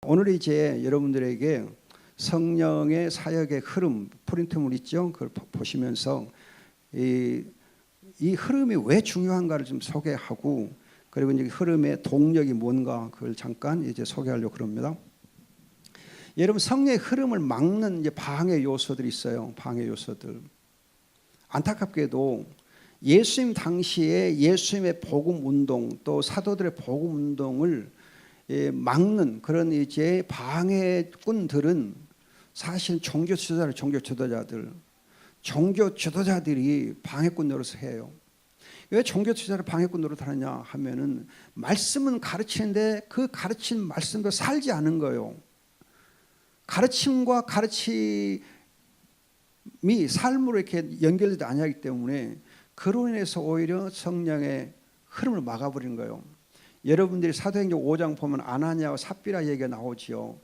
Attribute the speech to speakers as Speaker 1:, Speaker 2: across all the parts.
Speaker 1: 오늘 이제 여러분들에게 성령의 사역의 흐름, 프린트물 있죠? 그걸 보시면서 이 흐름이 왜 중요한가를 좀 소개하고, 그리고 이제 흐름의 동력이 뭔가 그걸 잠깐 이제 소개하려고 그럽니다. 여러분, 성령의 흐름을 막는 이제 방해 요소들이 있어요. 방해 요소들. 안타깝게도 예수님 당시에 예수님의 복음 운동, 또 사도들의 복음 운동을 막는 그런 이제 방해꾼들은 사실 종교 지도자들이 방해꾼 노릇을 해요. 왜 종교 지도자를 방해꾼 노릇을 하느냐 하면은, 말씀은 가르치는데 그 가르친 말씀도 살지 않은 거예요. 가르침과 가르침이 삶으로 이렇게 연결되지 않기 때문에 그로 인해서 오히려 성령의 흐름을 막아버리는 거예요. 여러분들이 사도행전 5장 보면 아나니아와 삽비라 얘기가 나오지요.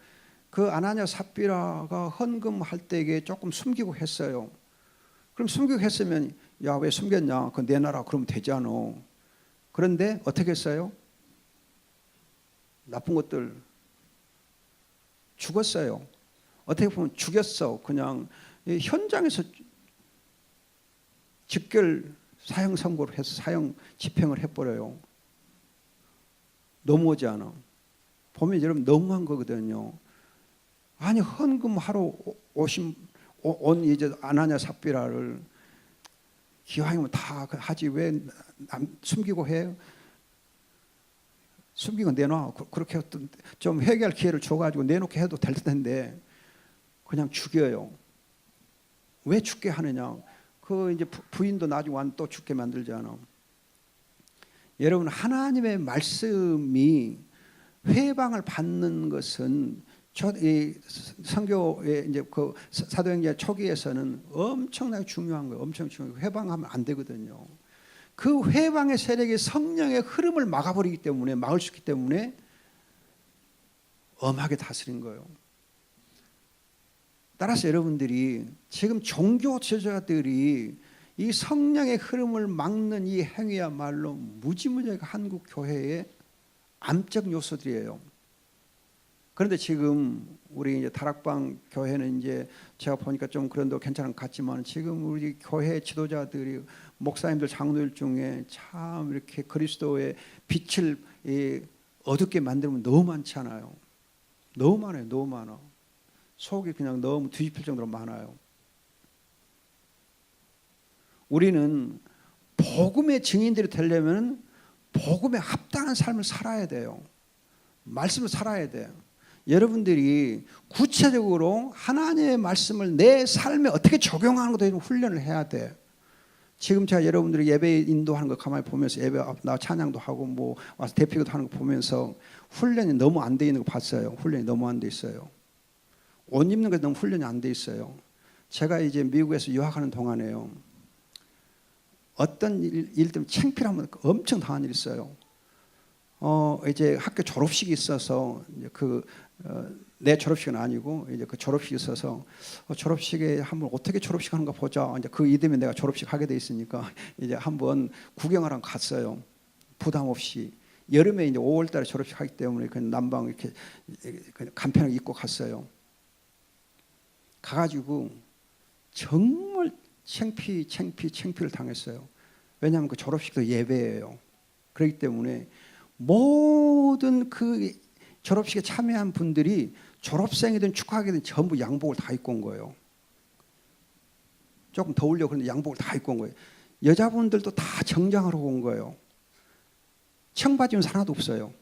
Speaker 1: 그 아나니아 삽비라가 헌금할 때에 조금 숨기고 했어요. 그럼 숨기고 했으면 야, 왜 숨겼냐? 그거 내놔라 그러면 되잖아. 그런데 어떻게 했어요? 나쁜 것들 죽었어요. 어떻게 보면 죽였어. 그냥 현장에서 즉결 사형 선고를 해서 사형 집행을 해버려요. 너무하지 않아? 보면 여러분 너무한 거거든요. 아니, 헌금하러 온 이제 아나니아 삽비라를 기왕이면 다 하지 왜 숨기고 해요? 숨기고 내놔. 그렇게 좀 회개할 기회를 줘가지고 내놓게 해도 될 텐데 그냥 죽여요. 왜 죽게 하느냐? 그 이제 부인도 나중에 완 또 죽게 만들잖아. 여러분, 하나님의 말씀이 회방을 받는 것은 이 선교의 이제 그 사도행전 초기에서는 엄청나게 중요한 거예요. 엄청 중요해요. 회방하면 안 되거든요. 그 회방의 세력이 성령의 흐름을 막을 수 있기 때문에 엄하게 다스린 거예요. 따라서 여러분들이 지금 종교 지도자들이 이 성령의 흐름을 막는 이 행위야말로 무지무지하게 한국 교회의 암적 요소들이에요. 그런데 지금 우리 이제 다락방 교회는 이제 제가 보니까 좀 그런데 괜찮은 것 같지만, 지금 우리 교회 지도자들이 목사님들 장로들 중에 참 이렇게 그리스도의 빛을 어둡게 만들면 너무 많잖아요. 너무 많아요. 너무 많아. 속이 그냥 너무 뒤집힐 정도로 많아요. 우리는 복음의 증인들이 되려면 복음에 합당한 삶을 살아야 돼요. 말씀을 살아야 돼요. 여러분들이 구체적으로 하나님의 말씀을 내 삶에 어떻게 적용하는 것도 훈련을 해야 돼. 지금 제가 여러분들이 예배 인도하는 거 가만히 보면서 예배 나 찬양도 하고 뭐 와서 대표기도 하는 거 보면서 훈련이 너무 안 돼 있는 거 봤어요. 훈련이 너무 안 돼 있어요. 옷 입는 게 너무 훈련이 안 돼 있어요. 제가 이제 미국에서 유학하는 동안에요, 어떤 일 때문에 창피하면 엄청 당한 일이 있어요. 이제 학교 졸업식이 있어서 이제 내 졸업식은 아니고 이제 그 졸업식이 있어서 졸업식에 한번 어떻게 졸업식 하는가 보자. 이제 그 이듬해 내가 졸업식 하게 돼 있으니까 이제 한번 구경하러 갔어요. 부담 없이. 여름에 이제 5월달에 졸업식 하기 때문에 그 남방 이렇게 간편하게 입고 갔어요. 가가지고 정말 창피를 당했어요. 왜냐하면 그 졸업식도 예배예요. 그렇기 때문에 모든 그 졸업식에 참여한 분들이 졸업생이든 축하하게든 전부 양복을 다 입고 온 거예요. 조금 더우려고 그런데 양복을 다 입고 온 거예요. 여자분들도 다 정장하러 온 거예요. 청바지 입은 하나도 없어요.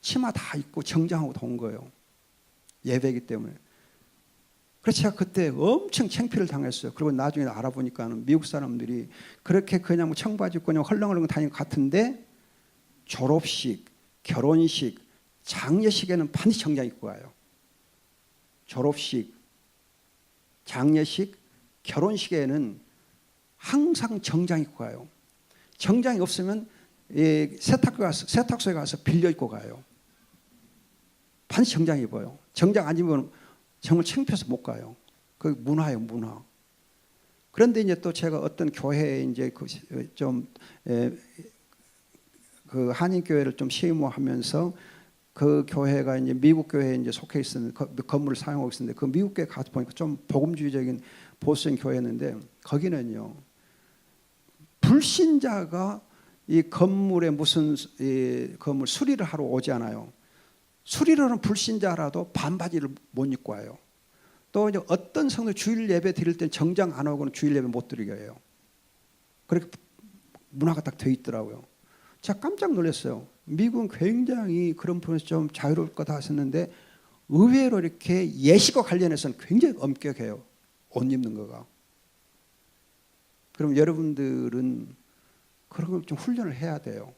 Speaker 1: 치마 다 입고 정장하고 다 온 거예요. 예배이기 때문에. 그래서 제가 그때 엄청 창피를 당했어요. 그리고 나중에 알아보니까는 미국 사람들이 그렇게 그냥 뭐 청바지 입고 그냥 헐렁헐렁 다니는 것 같은데, 졸업식, 결혼식, 장례식에는 반드시 정장 입고 가요. 졸업식, 장례식, 결혼식에는 항상 정장 입고 가요. 정장이 없으면 세탁소에 가서 빌려 입고 가요. 반드시 정장 입어요. 정장 안 입으면 정말 창피해서 못 가요. 그 문화예요, 문화. 그런데 이제 또 제가 어떤 교회에 이제 그 한인 교회를 좀 시무하면서 그 교회가 이제 미국 교회에 이제 속해 있었는데 그 건물을 사용하고 있었는데 그 미국 교회 가서 보니까 좀 복음주의적인 보수적인 교회였는데 거기는요 불신자가 이 건물에 무슨 이 건물 수리를 하러 오지 않아요. 수리를 하는 불신자라도 반바지를 못 입고 와요. 또 이제 어떤 성도 주일 예배 드릴 때 정장 안 하고는 주일 예배 못 드리게 해요. 그렇게 문화가 딱 돼 있더라고요. 제가 깜짝 놀랐어요. 미국은 굉장히 그런 부분에서 좀 자유로울 거다 하셨는데 의외로 이렇게 예식과 관련해서는 굉장히 엄격해요. 옷 입는 거가. 그럼 여러분들은 그런 걸 좀 훈련을 해야 돼요.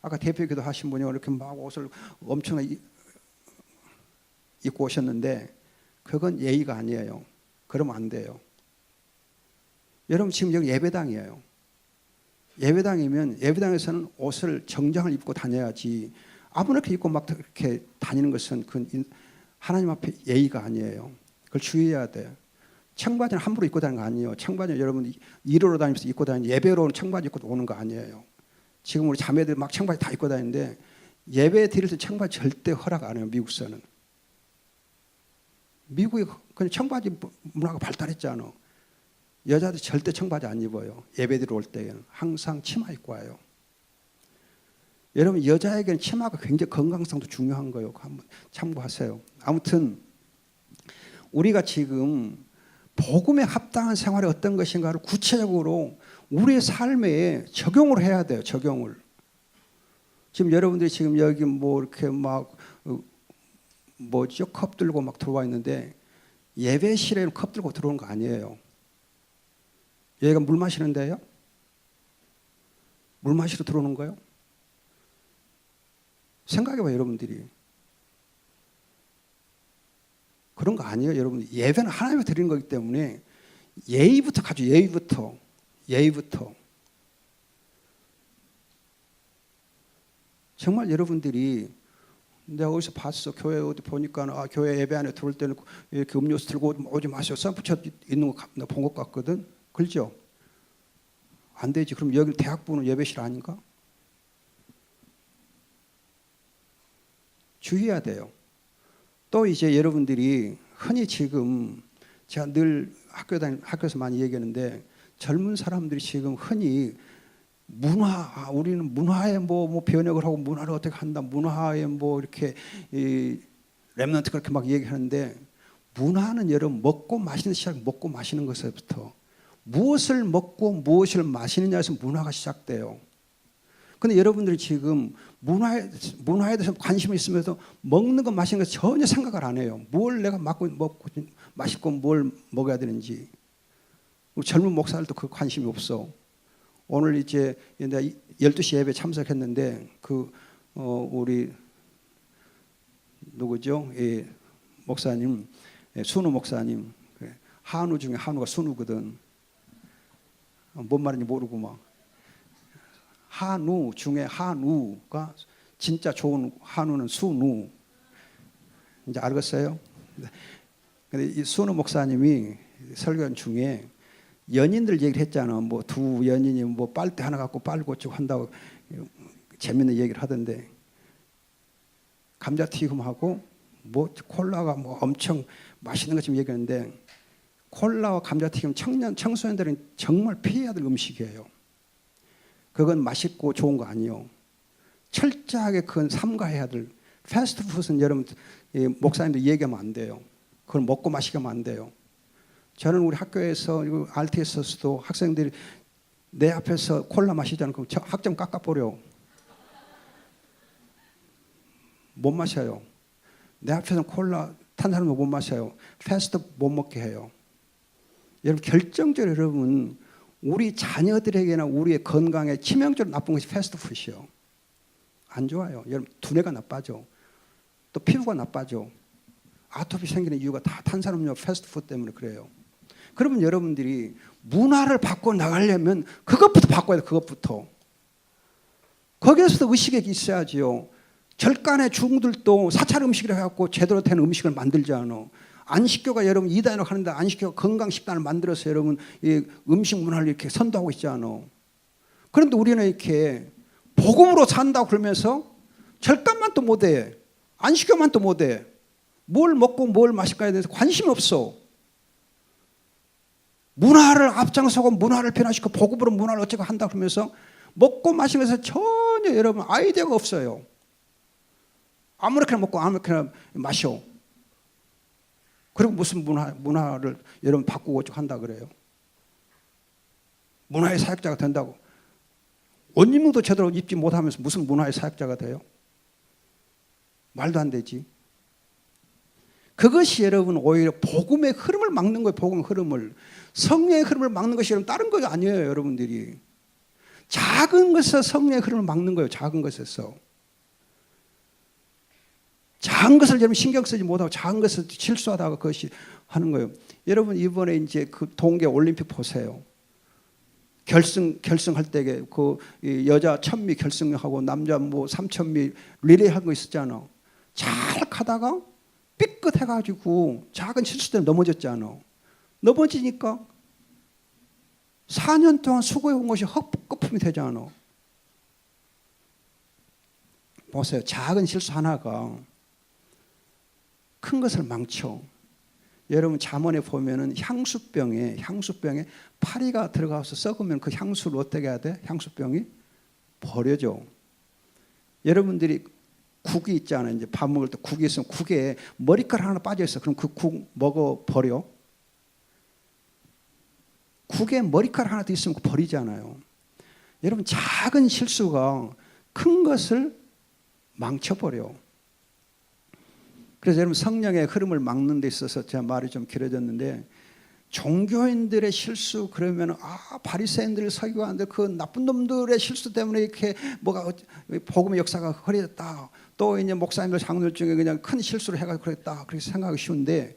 Speaker 1: 아까 대표기도 하신 분이 이렇게 막 옷을 엄청나게 입고 오셨는데 그건 예의가 아니에요. 그러면 안 돼요. 여러분 지금 여기 예배당이에요. 예배당이면 예배당에서는 옷을 정장을 입고 다녀야지 아무렇게 입고 막 이렇게 다니는 것은 그 하나님 앞에 예의가 아니에요. 그걸 주의해야 돼요. 청바지는 함부로 입고 다니는 거 아니에요. 청바지는 여러분 일하러 다니면서 입고 다니는 예배로 청바지 입고 오는 거 아니에요. 지금 우리 자매들 막 청바지 다 입고 다니는데 예배 드릴 때 청바지 절대 허락 안 해요. 미국서는. 미국이 그냥 청바지 문화가 발달했잖아. 여자들 절대 청바지 안 입어요. 예배 드리러 올 때에는 항상 치마 입고 와요. 여러분 여자에게는 치마가 굉장히 건강상도 중요한 거예요. 한번 참고하세요. 아무튼 우리가 지금 복음에 합당한 생활이 어떤 것인가를 구체적으로 우리의 삶에 적용을 해야 돼요. 적용을. 지금 여러분들이 지금 여기 뭐 이렇게 막 뭐죠? 컵 들고 막 들어와 있는데 예배실에는 컵 들고 들어오는 거 아니에요. 얘가 물 마시는 데요? 물 마시러 들어오는 거예요? 생각해봐요, 여러분들이. 그런 거 아니에요, 여러분. 예배는 하나님께 드리는 거기 때문에 예의부터 가죠. 예의부터. 정말 여러분들이 내가 어디서 봤어. 교회 어디 보니까 교회 예배 안에 들어올 때는 이렇게 음료수 들고 오지 마세요. 쌈 붙여 있는 거 본 것 같거든. 그렇죠? 안 되지. 그럼 여기 대학부는 예배실 아닌가? 주의해야 돼요. 또 이제 여러분들이 흔히 지금 제가 늘 학교에서 많이 얘기하는데 젊은 사람들이 지금 흔히 우리는 문화에 뭐 변혁을 하고 문화를 어떻게 한다. 문화에 뭐 이렇게 렘넌트 그렇게 막 얘기하는데 문화는 여러분 먹고 마시는 시작 먹고 마시는 것에부터 무엇을 먹고 무엇을 마시느냐에서 문화가 시작돼요. 근데 여러분들이 지금 문화에 대해서 관심이 있으면서 먹는 것 마시는 것 전혀 생각을 안 해요. 뭘 내가 먹고 맛있고 뭘 먹어야 되는지. 우리 젊은 목사들도 그 관심이 없어. 오늘 이제 12시 예배 참석했는데 우리 누구죠? 목사님, 순우 목사님. 한우 중에 한우가 순우거든. 뭔 말인지 모르고 막. 한우 중에 한우가 진짜 좋은 한우는 순우. 이제 알겠어요? 근데 이 순우 목사님이 설교 중에 연인들 얘기를 했잖아. 뭐 두 연인이 뭐 빨대 하나 갖고 빨고 쭉 한다고 재밌는 얘기를 하던데 감자튀김하고 뭐 콜라가 뭐 엄청 맛있는 것 좀 얘기하는데 콜라와 감자튀김 청소년들은 정말 피해야 될 음식이에요. 그건 맛있고 좋은 거 아니에요. 철저하게 그건 삼가해야 될 패스트푸드는 여러분 목사님들 얘기하면 안 돼요. 그걸 먹고 마시게 하면 안 돼요. 저는 우리 학교에서 RTS에서도 학생들이 내 앞에서 콜라 마시잖아요. 그럼 저 학점 깎아버려. 못 마셔요. 내 앞에서는 콜라 탄산음료 못 마셔요. 패스트 못 먹게 해요. 여러분 결정적으로 여러분 우리 자녀들에게나 우리의 건강에 치명적으로 나쁜 것이 패스트푸드예요. 안 좋아요. 여러분 두뇌가 나빠져. 또 피부가 나빠져. 아토피 생기는 이유가 다 탄산음료 패스트푸드 때문에 그래요. 그러면 여러분들이 문화를 바꿔 나가려면 그것부터 바꿔야 돼요. 그것부터. 거기에서도 의식이 있어야지요. 절간의 중들도 사찰 음식이라 해갖고 제대로 된 음식을 만들지 않아. 안식교가 여러분 이단으로 하는데 안식교가 건강식단을 만들어서 여러분 이 음식 문화를 이렇게 선도하고 있지 않아. 그런데 우리는 이렇게 복음으로 산다고 그러면서 절간만 또 못해. 안 시켜만 또 못해. 뭘 먹고 뭘 마실까에 대해서 관심이 없어. 문화를 앞장서고 문화를 변화시키고 복음으로 문화를 어쩌고 한다 그러면서 먹고 마시는 것에 전혀 여러분 아이디어가 없어요. 아무렇게나 먹고 아무렇게나 마셔. 그리고 무슨 문화를 여러분 바꾸고 어쩌고 한다 그래요. 문화의 사역자가 된다고. 옷 입는 것도 제대로 입지 못하면서 무슨 문화의 사역자가 돼요? 말도 안 되지. 그것이 여러분 오히려 복음의 흐름을 막는 거예요. 복음의 흐름을. 성령의 흐름을 막는 것이 여러분 다른 거 아니에요. 여러분들이. 작은 것에서 성령의 흐름을 막는 거예요. 작은 것에서. 작은 것을 여러분 신경 쓰지 못하고 작은 것을 실수하다가 그것이 하는 거예요. 여러분 이번에 이제 그 동계 올림픽 보세요. 결승할 때 그 여자 1000미 결승하고 남자 뭐 3000미 리레이 한 거 있었잖아. 잘 가다가 삐끗해가지고 작은 실수 때문에 넘어졌잖아. 넘어지니까 4년 동안 수고해온 것이 헛거품이 되잖아. 보세요. 작은 실수 하나가 큰 것을 망쳐. 여러분 잠언에 보면은 향수병에 파리가 들어가서 썩으면 그 향수를 어떻게 해야 돼? 향수병이 버려져. 여러분들이 국이 있잖아요. 이제 밥 먹을 때 국이 있으면 국에 머리카락 하나 빠져 있어. 그럼 그 국 먹어 버려? 국에 머리카락 하나 더 있으면 버리잖아요. 여러분 작은 실수가 큰 것을 망쳐버려. 그래서 여러분 성령의 흐름을 막는 데 있어서 제가 말이 좀 길어졌는데 종교인들의 실수 그러면 바리새인들 서기관들 그 나쁜 놈들의 실수 때문에 이렇게 뭐가 복음의 역사가 흐려졌다. 또 이제 목사님들 장로들 중에 그냥 큰 실수를 해가지고 그랬다. 그렇게 생각하기 쉬운데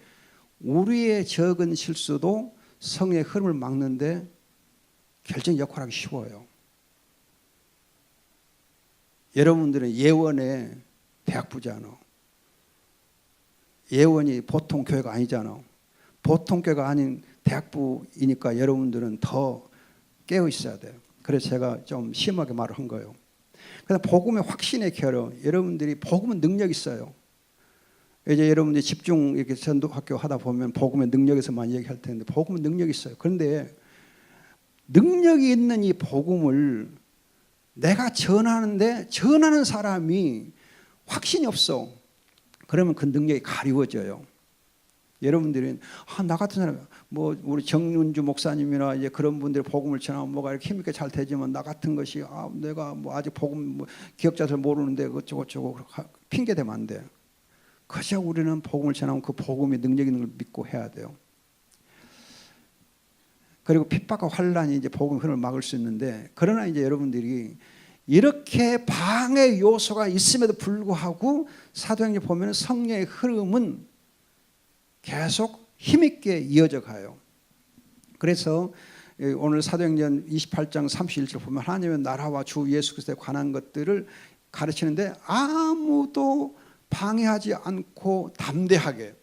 Speaker 1: 우리의 적은 실수도 성령의 흐름을 막는데 결정 역할하기 쉬워요. 여러분들은 예원의 대학부잖아. 예원이 보통 교회가 아니잖아. 보통 교회가 아닌 대학부이니까 여러분들은 더 깨어 있어야 돼요. 그래서 제가 좀 심하게 말을 한 거예요. 그다음 복음의 확신의 결여. 여러분들이 복음은 능력 있어요. 이제 여러분들이 집중 이렇게 전도학교 하다 보면 복음의 능력에서만 얘기할 텐데 복음은 능력이 있어요. 그런데 능력이 있는 이 복음을 내가 전하는데 전하는 사람이 확신이 없어. 그러면 그 능력이 가리워져요. 여러분들은 나 같은 사람 뭐 우리 정윤주 목사님이나 이제 그런 분들이 복음을 전하면 뭐가 이렇게 힘있게 잘 되지만 나 같은 것이 내가 뭐 아직 복음 뭐 기억자들 모르는데 어쩌고 핑계 대면 안 돼. 그저 우리는 복음을 전하면 그 복음의 능력 있는 걸 믿고 해야 돼요. 그리고 핍박과 환란이 이제 복음 흐름을 막을 수 있는데 그러나 이제 여러분들이 이렇게 방해 요소가 있음에도 불구하고 사도행전 보면 성령의 흐름은 계속 힘있게 이어져 가요. 그래서 오늘 사도행전 28장 31절 보면 하나님의 나라와 주 예수 그리스도에 관한 것들을 가르치는데 아무도 방해하지 않고 담대하게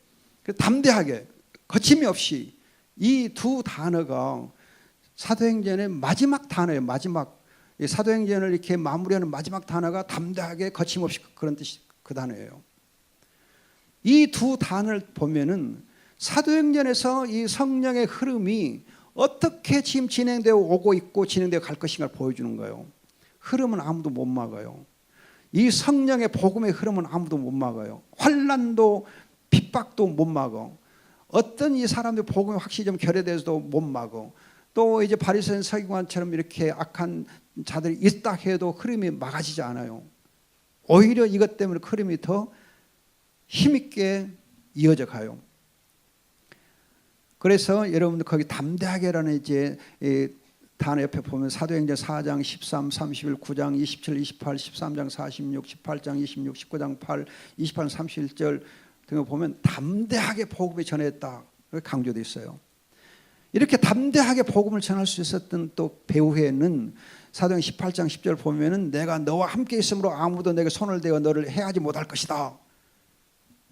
Speaker 1: 거침이 없이 이 두 단어가 사도행전의 마지막 단어예요. 마지막 사도행전을 이렇게 마무리하는 마지막 단어가 담대하게 거침없이 그런 뜻이 그 단어예요. 이 두 단어를 보면은 사도행전에서 이 성령의 흐름이 어떻게 지금 진행되어 오고 있고 진행되어 갈 것인가를 보여주는 거예요. 흐름은 아무도 못 막아요. 이 성령의 복음의 흐름은 아무도 못 막아요. 환난도 핍박도 못 막아. 어떤 이 사람들 복음의 확실히 좀 결여돼서도 못 막아. 또 이제 바리새인 서기관처럼 이렇게 악한 자들이 있다 해도 흐름이 막아지지 않아요. 오히려 이것 때문에 흐름이 더 힘있게 이어져 가요. 그래서 여러분들 거기 담대하게라는 이제 단어 옆에 보면 사도행전 4장 13, 31, 9장 27, 28, 13장 46, 18장 26, 19장 8, 28, 31절 등을 보면 담대하게 복음을 전했다 강조되어 있어요. 이렇게 담대하게 복음을 전할 수 있었던 또 배후에는 사도행전 18장 10절 보면은 내가 너와 함께 있으므로 아무도 내게 손을 대어 너를 해하지 못할 것이다.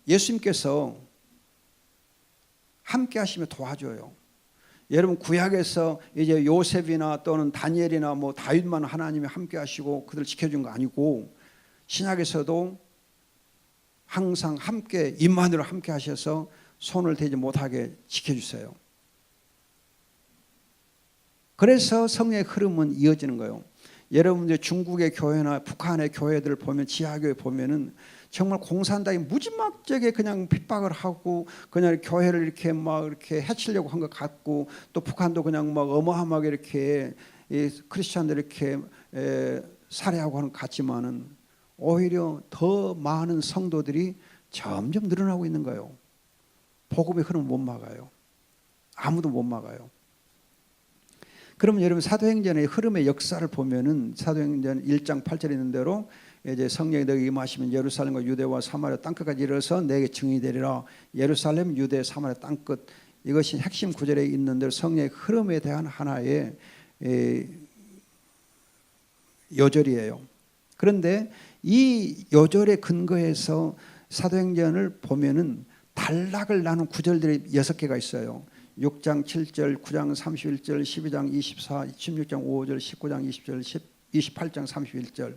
Speaker 1: 예수님께서 함께 하시며 도와줘요. 여러분 구약에서 이제 요셉이나 또는 다니엘이나 뭐 다윗만 하나님이 함께 하시고 그들 지켜준 거 아니고 신약에서도 항상 함께 임마누엘 함께 하셔서 손을 대지 못하게 지켜주세요. 그래서 성령의 흐름은 이어지는 거예요. 여러분들 중국의 교회나 북한의 교회들을 보면 지하교회 보면은 정말 공산당이 무지막지하게 그냥 핍박을 하고 그냥 교회를 이렇게 막 이렇게 해치려고 한 것 같고, 또 북한도 그냥 막 어마어마하게 이렇게 크리스천들 이렇게 살해하고 하는 것 같지만은 오히려 더 많은 성도들이 점점 늘어나고 있는 거예요. 복음의 흐름을 못 막아요. 아무도 못 막아요. 그러면 여러분 사도행전의 흐름의 역사를 보면은 사도행전 1장 8절에 있는 대로 이제 성령이 너희 임하시면 예루살렘과 유대와 사마리아 땅끝까지 이르러서 내게 증인이 되리라. 예루살렘, 유대, 사마리아 땅끝, 이것이 핵심 구절에 있는 대로 성령의 흐름에 대한 하나의 요절이에요. 그런데 이 요절의 근거에서 사도행전을 보면은 단락을 나눈 구절들이 6개가 있어요. 6장 7절, 9장 31절, 12장 24, 16장 5절, 19장 20절, 28장 31절.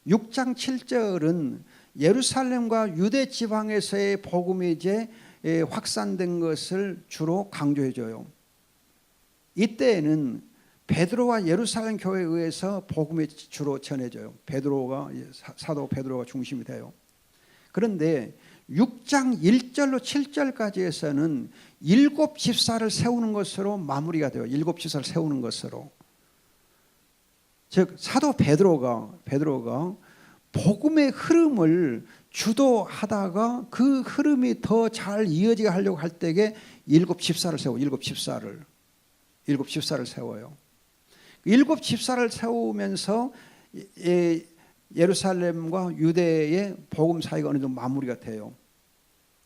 Speaker 1: 6장 7절은 예루살렘과 유대 지방에서의 복음이 이제 확산된 것을 주로 강조해 줘요. 이때에는 베드로와 예루살렘 교회에 의해서 복음이 주로 전해져요. 베드로가 사도 베드로가 중심이 돼요. 그런데 6장 1절로 7절까지에서는 7 집사를 세우는 것으로 마무리가 돼요. 7 집사를 세우는 것으로. 즉 사도 베드로가 복음의 흐름을 주도하다가 그 흐름이 더 잘 이어지게 하려고 할 때에 7 집사를 세워요. 7 집사를 세워요. 7 집사를 세우면서 예루살렘과 유대의 복음 사이가 어느 정도 마무리가 돼요.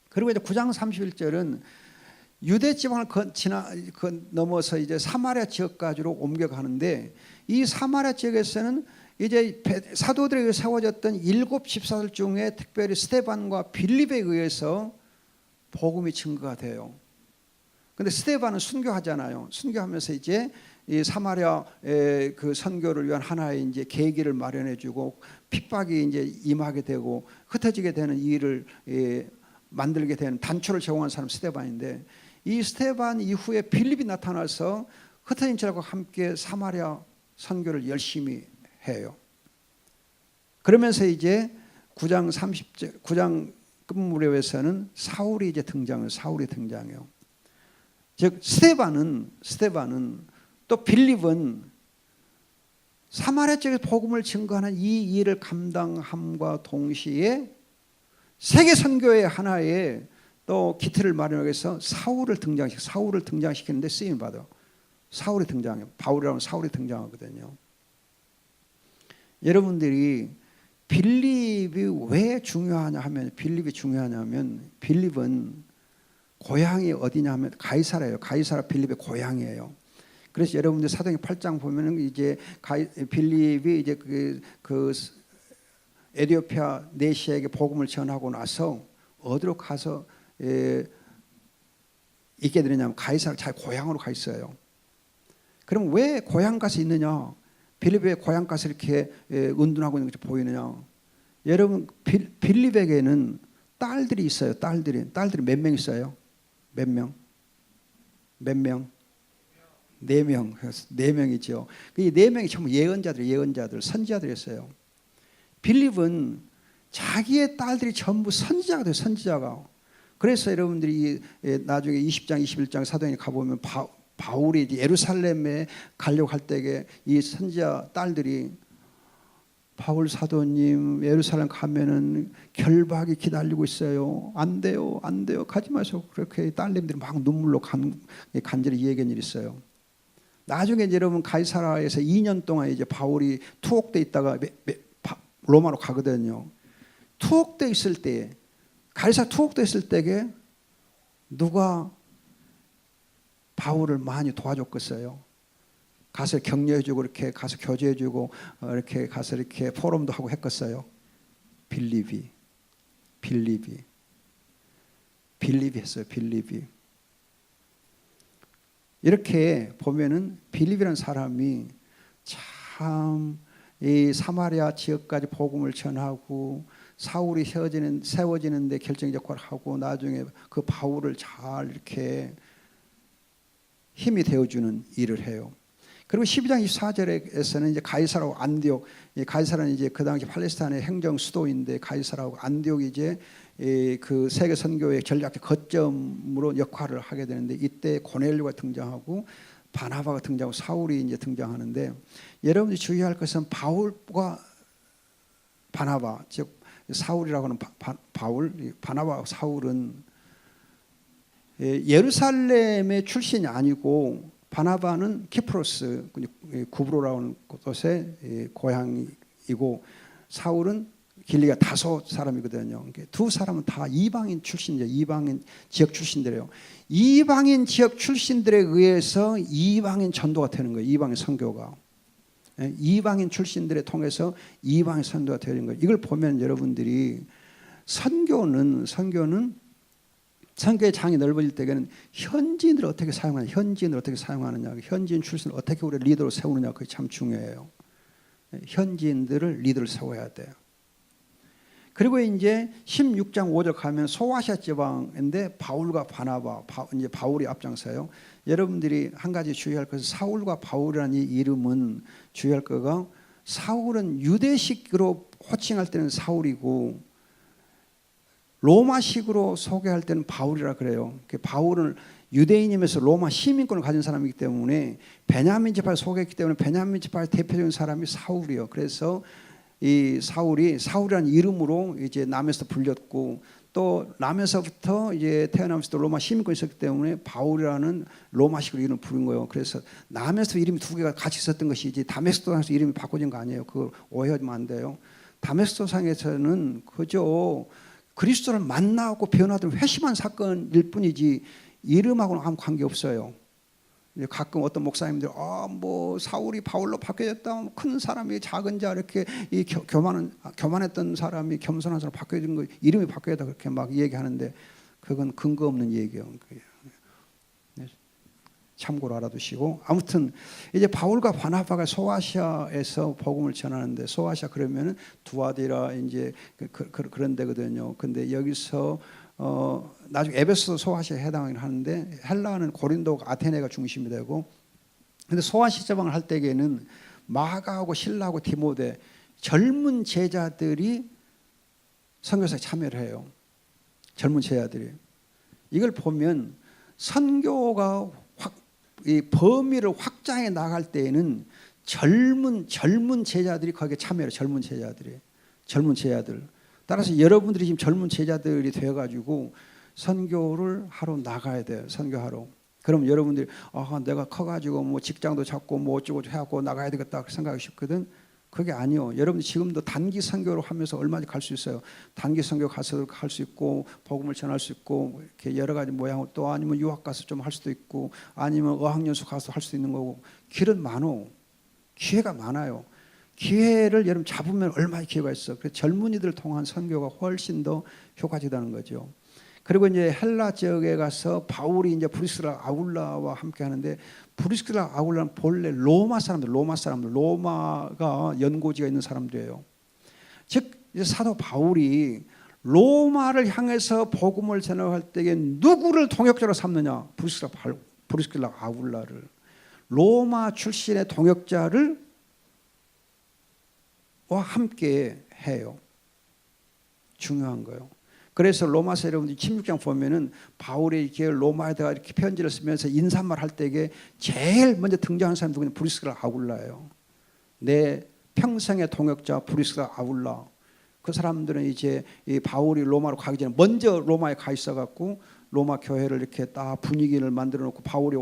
Speaker 1: 그리고 이제 9장 31절은 유대 지방을 넘어서 이제 사마리아 지역까지로 옮겨가는데, 이 사마리아 지역에서는 이제 사도들에게 세워졌던 7 집사들 중에 특별히 스데반과 빌립에 의해서 복음이 증거가 돼요. 근데 스데반은 순교하잖아요. 순교하면서 이제 이 사마리아 그 선교를 위한 하나의 이제 계기를 마련해주고 핍박이 이제 임하게 되고 흩어지게 되는 일을 만들게 되는 단초를 제공한 사람 스데반인데, 이 스데반 이후에 빌립이 나타나서 흩어진 자들과 함께 사마리아 선교를 열심히 해요. 그러면서 이제 9장 30절, 9장 끝무렵에서는 사울이 이제 등장해요. 즉 스데반은 또 빌립은 사마리아 지역에서 복음을 증거하는 이 일을 감당함과 동시에 세계 선교의 하나의 또 기틀을 마련하기 위해서 사울을 등장시키는데 쓰임 받아. 사울이 등장해요. 바울이라는 사울이 등장하거든요. 여러분들이 빌립이 왜 중요하냐 하면, 빌립은 고향이 어디냐 하면 가이사라예요. 가이사라 빌립의 고향이에요. 그래서 여러분들 사도행전 8장 보면은 이제 빌립이 이제 그 에티오피아 내시에게 복음을 전하고 나서 어디로 가서 있게 되느냐면 가이사라 자기 고향으로 가 있어요. 그럼 왜 고향 가서 있느냐? 빌립의 고향 가서 이렇게 운동하고 있는 것이 보이느냐? 여러분 빌립에게는 딸들이 있어요. 딸들이 몇 명 있어요? 몇 명? 4명이죠. 이 4명이 전부 예언자들, 선지자들이었어요. 빌립은 자기의 딸들이 전부 선지자가 돼요. 선지자가. 그래서 여러분들이 나중에 20장, 21장 사도행전에 가보면 바울이 이제 예루살렘에 가려고 할 때에 이 선지자 딸들이 바울 사도님 예루살렘 가면은 결박이 기다리고 있어요. 안 돼요. 가지 마세요. 그렇게 딸님들이 막 눈물로 간절히 얘기한 일이 있어요. 나중에 이제 여러분 가이사라에서 2년 동안 이제 바울이 투옥돼 있다가 로마로 가거든요. 투옥돼 있을 때, 가이사라 투옥돼 있을 때에 누가 바울을 많이 도와줬겠어요. 가서 격려해주고 이렇게 가서 교제해주고 이렇게 가서 이렇게 포럼도 하고 했겠어요. 빌립이 했어요. 빌립이. 이렇게 보면은 빌립이라는 사람이 참 이 사마리아 지역까지 복음을 전하고 사울이 세워지는데 결정적 역할을 하고 나중에 그 바울을 잘 이렇게 힘이 되어주는 일을 해요. 그리고 12장 24절에서는 이제 가이사라고 안디옥, 가이사라는 이제 그 당시 팔레스타인의 행정 수도인데 가이사라고 안디옥이 이제 그 세계 선교의 전략적 거점으로 역할을 하게 되는데 이때 고넬료가 등장하고 바나바가 등장하고 사울이 이제 등장하는데 여러분들이 주의할 것은 바울과 바나바, 즉 사울이라고 하는 바울, 바나바 사울은 예루살렘의 출신이 아니고 바나바는 키프로스 구브로라는 곳의 고향이고 사울은 길리가 다소 사람이거든요. 두 사람은 다 이방인 출신이죠. 이방인 지역 출신들이에요. 이방인 지역 출신들에 의해서 이방인 전도가 되는 거예요. 이방인 선교가. 이방인 출신들에 통해서 이방인 선교가 되는 거예요. 이걸 보면 여러분들이 선교의 장이 넓어질 때에는 현지인들을 어떻게 사용하느냐, 현지인 출신을 어떻게 우리 리더로 세우느냐, 그게 참 중요해요. 현지인들을 리더로 세워야 돼요. 그리고 이제 16장 5절 가면 소아시아 지방인데 바울과 바나바, 이제 바울이 앞장서요. 여러분들이 한 가지 주의할 것은 사울과 바울이라는 이 이름은 주의할 거가 사울은 유대식으로 호칭할 때는 사울이고 로마식으로 소개할 때는 바울이라 그래요. 바울은 유대인이면서 로마 시민권을 가진 사람이기 때문에 베냐민 지파를 소개했기 때문에 베냐민 지파의 대표적인 사람이 사울이요. 그래서 이 사울이라는 이름으로 이제 남에서 불렸고 또 남에서부터 이제 태어나면서도 로마 시민권이 있었기 때문에 바울이라는 로마식으로 이름을 부른 거예요. 그래서 남에서 이름이 두 개가 같이 있었던 것이 이제 다메스코상에서 이름이 바꿔진 거 아니에요. 그걸 오해하면 안 돼요. 다메스코상에서는 그저 그리스도를 만나고 변화된 회심한 사건일 뿐이지 이름하고는 아무 관계 없어요. 가끔 어떤 목사님들 뭐 사울이 바울로 바뀌어졌다, 큰 사람이 작은 자 이렇게 교만했던 사람이 겸손한 사람 바뀌어진 거 이름이 바뀌었다 그렇게 막 얘기하는데 그건 근거 없는 얘기예요. 참고로 알아두시고 아무튼 이제 바울과 바나바가 소아시아에서 복음을 전하는데 소아시아 그러면은 두아디라 이제 그런 데거든요. 근데 여기서 나중에 에베소 소아시아에 해당을 하는데 헬라는 고린도 아테네가 중심이 되고 근데 소아시아 지방을 할 때에는 마가하고 실라하고 디모데 젊은 제자들이 선교사에 참여를 해요. 젊은 제자들이 이걸 보면 선교가 이 범위를 확장해 나갈 때에는 젊은 제자들이 거기에 참여해요. 젊은 제자들. 따라서 여러분들이 지금 젊은 제자들이 되어가지고 선교를 하러 나가야 돼요. 선교하러. 그럼 여러분들이 내가 커가지고 뭐 직장도 잡고 뭐 어쩌고 해갖고 나가야 되겠다 생각하기 쉽거든. 그게 아니요. 여러분 지금도 단기 선교로 하면서 얼마든지 갈 수 있어요. 단기 선교 가서 할 수 있고 복음을 전할 수 있고 이렇게 여러 가지 모양으로 또 아니면 유학 가서 좀 할 수도 있고 아니면 어학연수 가서 할 수 있는 거고 길은 많어. 기회가 많아요. 기회를 여러분 잡으면 얼마나 기회가 있어. 그래서 젊은이들 통한 선교가 훨씬 더 효과적이라는 거죠. 그리고 이제 헬라 지역에 가서 바울이 이제 브리스라 아굴라와 함께 하는데 브리스라 아굴라는 본래 로마가 연고지가 있는 사람들이에요. 즉 이제 사도 바울이 로마를 향해서 복음을 전할 때에 누구를 동역자로 삼느냐? 브리스라 아굴라를 로마 출신의 동역자를 와 함께 해요. 중요한 거예요. 그래서 로마서 여러분들이 16장 보면은 바울이 이렇게 로마에다가 이렇게 편지를 쓰면서 인사말 할 때에 제일 먼저 등장하는 사람이 누구냐? 브리스라 아굴라예요. 내 평생의 동역자 브리스라 아굴라. 그 사람들은 이제 이 바울이 로마로 가기 전에 먼저 로마에 가 있어갖고 로마 교회를 이렇게 딱 분위기를 만들어 놓고 바울이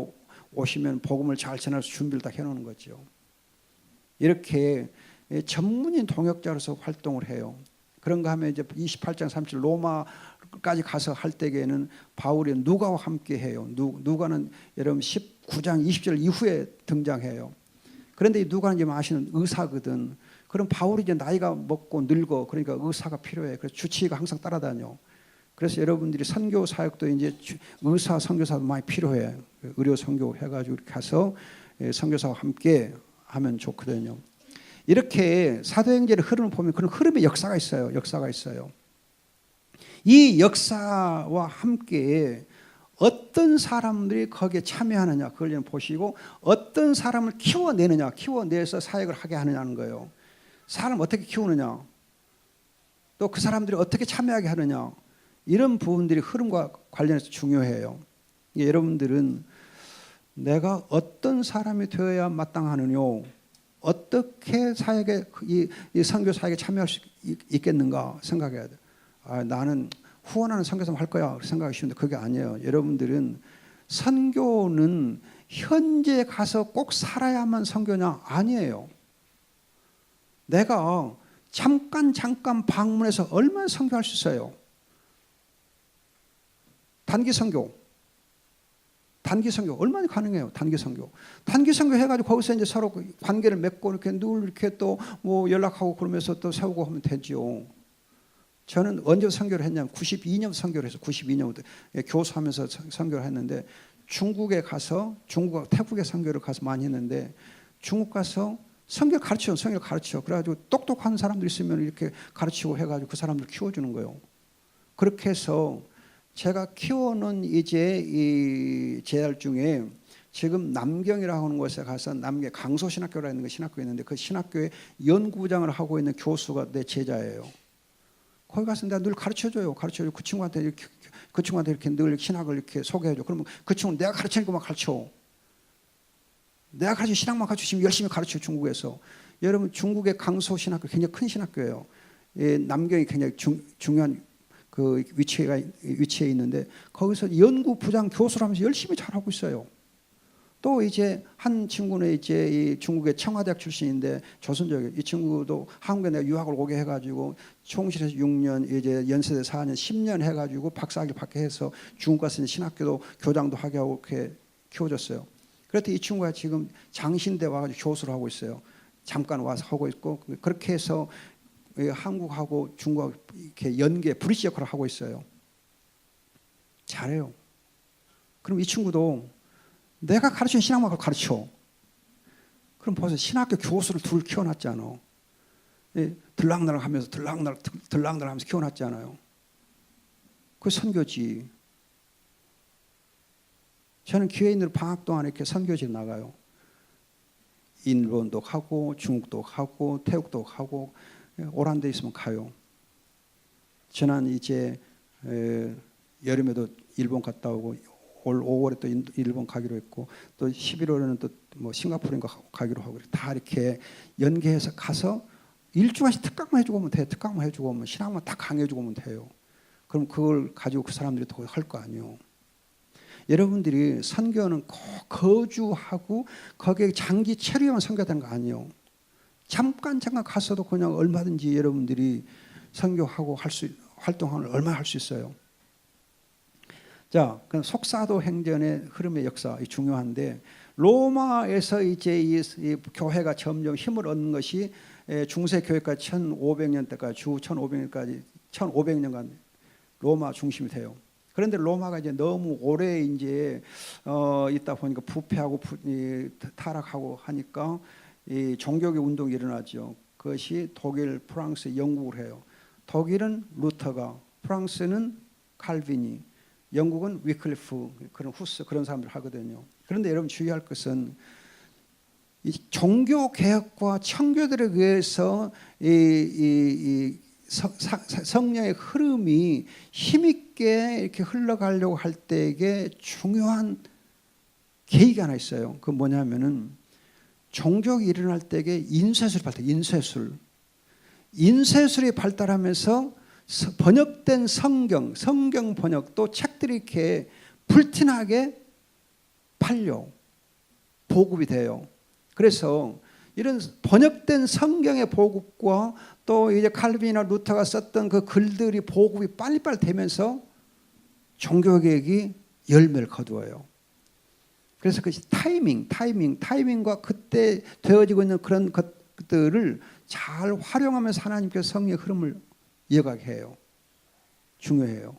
Speaker 1: 오시면 복음을 잘 전할 수 준비를 딱 해놓는 거죠. 이렇게 전문인 동역자로서 활동을 해요. 그런가 하면 이제 28장 37 로마까지 가서 할 때에는 바울이 누가와 함께 해요. 누가는 여러분 19장 20절 이후에 등장해요. 그런데 이 누가는 지금 아시는 의사거든. 그럼 바울이 이제 나이가 먹고 늙어. 그러니까 의사가 필요해. 그래서 주치의가 항상 따라다녀. 그래서 여러분들이 선교 사역도 이제 의사 선교사도 많이 필요해. 의료 선교 해가지고 이렇게 가서 선교사와 함께 하면 좋거든요. 이렇게 사도행전의 흐름을 보면 그런 흐름의 역사가 있어요. 역사가 있어요. 이 역사와 함께 어떤 사람들이 거기에 참여하느냐 그걸 보시고 어떤 사람을 키워내느냐, 키워내서 사역을 하게 하느냐는 거예요. 사람 어떻게 키우느냐, 또 그 사람들이 어떻게 참여하게 하느냐, 이런 부분들이 흐름과 관련해서 중요해요. 여러분들은 내가 어떤 사람이 되어야 마땅하느냐, 어떻게 사역에 이 선교 사역에 참여할 수 있겠는가 생각해야 돼. 나는 후원하는 선교사만 할 거야 생각하기 쉬운데 그게 아니에요. 여러분들은 선교는 현재 가서 꼭 살아야만 선교냐? 아니에요. 내가 잠깐 방문해서 얼마나 선교할 수 있어요? 단기 선교 얼마나 가능해요? 단기 선교 해가지고 거기서 이제 서로 관계를 맺고 이렇게 늘 이렇게 또 뭐 연락하고 그러면서 또 세우고 하면 되죠. 저는 언제 선교를 했냐면 92년 선교를 해서 92년부터 교수하면서 선교를 했는데 중국에 가서 태국에 선교를 가서 많이 했는데 중국 가서 선교를 가르쳐. 그래가지고 똑똑한 사람들 있으면 이렇게 가르치고 해가지고 그 사람들 키워주는 거예요. 그렇게 해서 제가 키워놓은 이제 이 제알 중에 지금 남경이라고 하는 곳에 가서 남경 강소신학교라고 하는 신학교가 있는데 그 신학교에 연구부장을 하고 있는 교수가 내 제자예요. 거기 가서 내가 늘 가르쳐줘요. 그 친구한테 이렇게 늘 신학을 이렇게 소개해줘. 그러면 그 친구는 내가 가르치는 것만 가르쳐. 내가 가르치는 신학만 가르쳐. 지금 열심히 가르쳐 중국에서. 여러분 중국의 강소 신학교 굉장히 큰 신학교예요. 남경이 굉장히 중요한 그 위치에 있는데 거기서 연구부장 교수를 하면서 열심히 잘하고 있어요. 또 이제 한 친구는 이제 이 중국의 청와대학 출신인데 조선족이에요. 이 친구도 한국에 내가 유학을 오게 해가지고 총실에서 6년, 이제 연세대 4년, 10년 해가지고 박사학위 받게 해서 중국 가서 신학교도 교장도 하게 하고 이렇게 키워줬어요. 그랬더니 이 친구가 지금 장신대 와가지고 교수를 하고 있어요. 잠깐 와서 하고 있고 그렇게 해서 한국하고 중국하고 이렇게 연계 브릿지 역할을 하고 있어요. 잘해요. 그럼 이 친구도 내가 가르치는 신학만 가르쳐. 그럼 벌써 신학교 교수를 둘 키워놨잖아. 들락날락 하면서 키워놨잖아요. 그 선교지. 저는 기회 있는 방학 동안에 이렇게 선교지 나가요. 일본도 가고 중국도 가고 태국도 가고 오란 데 있으면 가요. 지난 이제 여름에도 일본 갔다 오고 올 5월에 또 일본 가기로 했고 또 11월에는 또 뭐 싱가포르인가 가기로 하고 다 이렇게 연계해서 가서 일주일씩 특강만 해주고 오면 돼. 특강만 해주고 오면 신학만 다 강해주고 오면 돼요. 그럼 그걸 가지고 그 사람들이 더 할 거 아니에요. 여러분들이 선교는 꼭 거주하고 거기에 장기 체류만 선교되는 거 아니에요. 잠깐 가서도 그냥 얼마든지 여러분들이 선교하고 활동을 얼마나 할 수 있어요. 자, 그럼 속사도 행전의 흐름의 역사 중요한데 로마에서 이제 이 교회가 점점 힘을 얻는 것이 중세 교회까지 1500년 때까지 주 1500년간 로마 중심이 돼요. 그런데 로마가 이제 너무 오래 이제 있다 보니까 부패하고 타락하고 하니까 이 종교계 운동이 일어나죠. 그것이 독일, 프랑스, 영국을 해요. 독일은 루터가, 프랑스는 칼빈이, 영국은 위클리프, 그런 후스 그런 사람들 하거든요. 그런데 여러분 주의할 것은 이 종교 개혁과 청교들에 의해서 이 성령의 흐름이 힘있게 이렇게 흘러가려고 할 때에 중요한 계기가 하나 있어요. 그 뭐냐면은 종교가 일어날 때에 인쇄술이 발달. 인쇄술이 발달하면서 번역된 성경 번역도 책들이 이렇게 불티나게 팔려 보급이 돼요. 그래서 이런 번역된 성경의 보급과 또 이제 칼빈이나 루터가 썼던 그 글들이 보급이 빨리빨리 되면서 종교개혁이 열매를 거두어요. 그래서 그 타이밍과 그때 되어지고 있는 그런 것들을 잘 활용하면서 하나님께서 성령의 흐름을 이어가게 해요. 중요해요.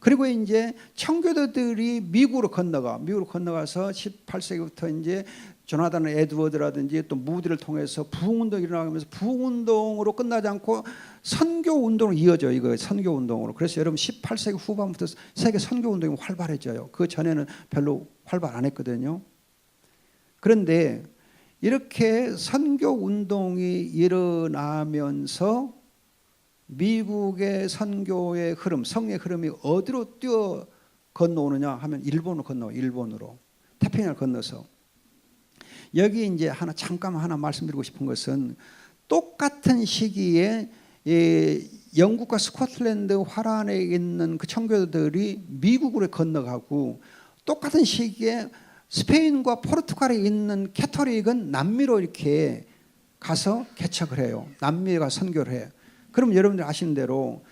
Speaker 1: 그리고 이제 청교도들이 미국으로 건너가서 18세기부터 이제 조나단 에드워드라든지 또 무디를 통해서 부흥운동이 일어나면서 부흥운동으로 끝나지 않고 선교운동으로 이어져. 이거 선교운동으로. 그래서 여러분 18세기 후반부터 세계 선교운동이 활발해져요. 그 전에는 별로 활발 안 했거든요. 그런데 이렇게 선교운동이 일어나면서 미국의 선교의 흐름, 성의 흐름이 어디로 뛰어 건너오느냐 하면 일본으로 건너와. 일본으로. 태평양을 건너서. 여기 이제 잠깐 하나 말씀드리고 싶은 것은 똑같은 시기에 영국과 스코틀랜드 화란에 있는 그 청교도들이 미국으로 건너가고 똑같은 시기에 스페인과 포르투갈에 있는 캐토릭은 남미로 이렇게 가서 개척을 해요. 남미에 가서 선교를 해요. 그럼 여러분들 아시는 대로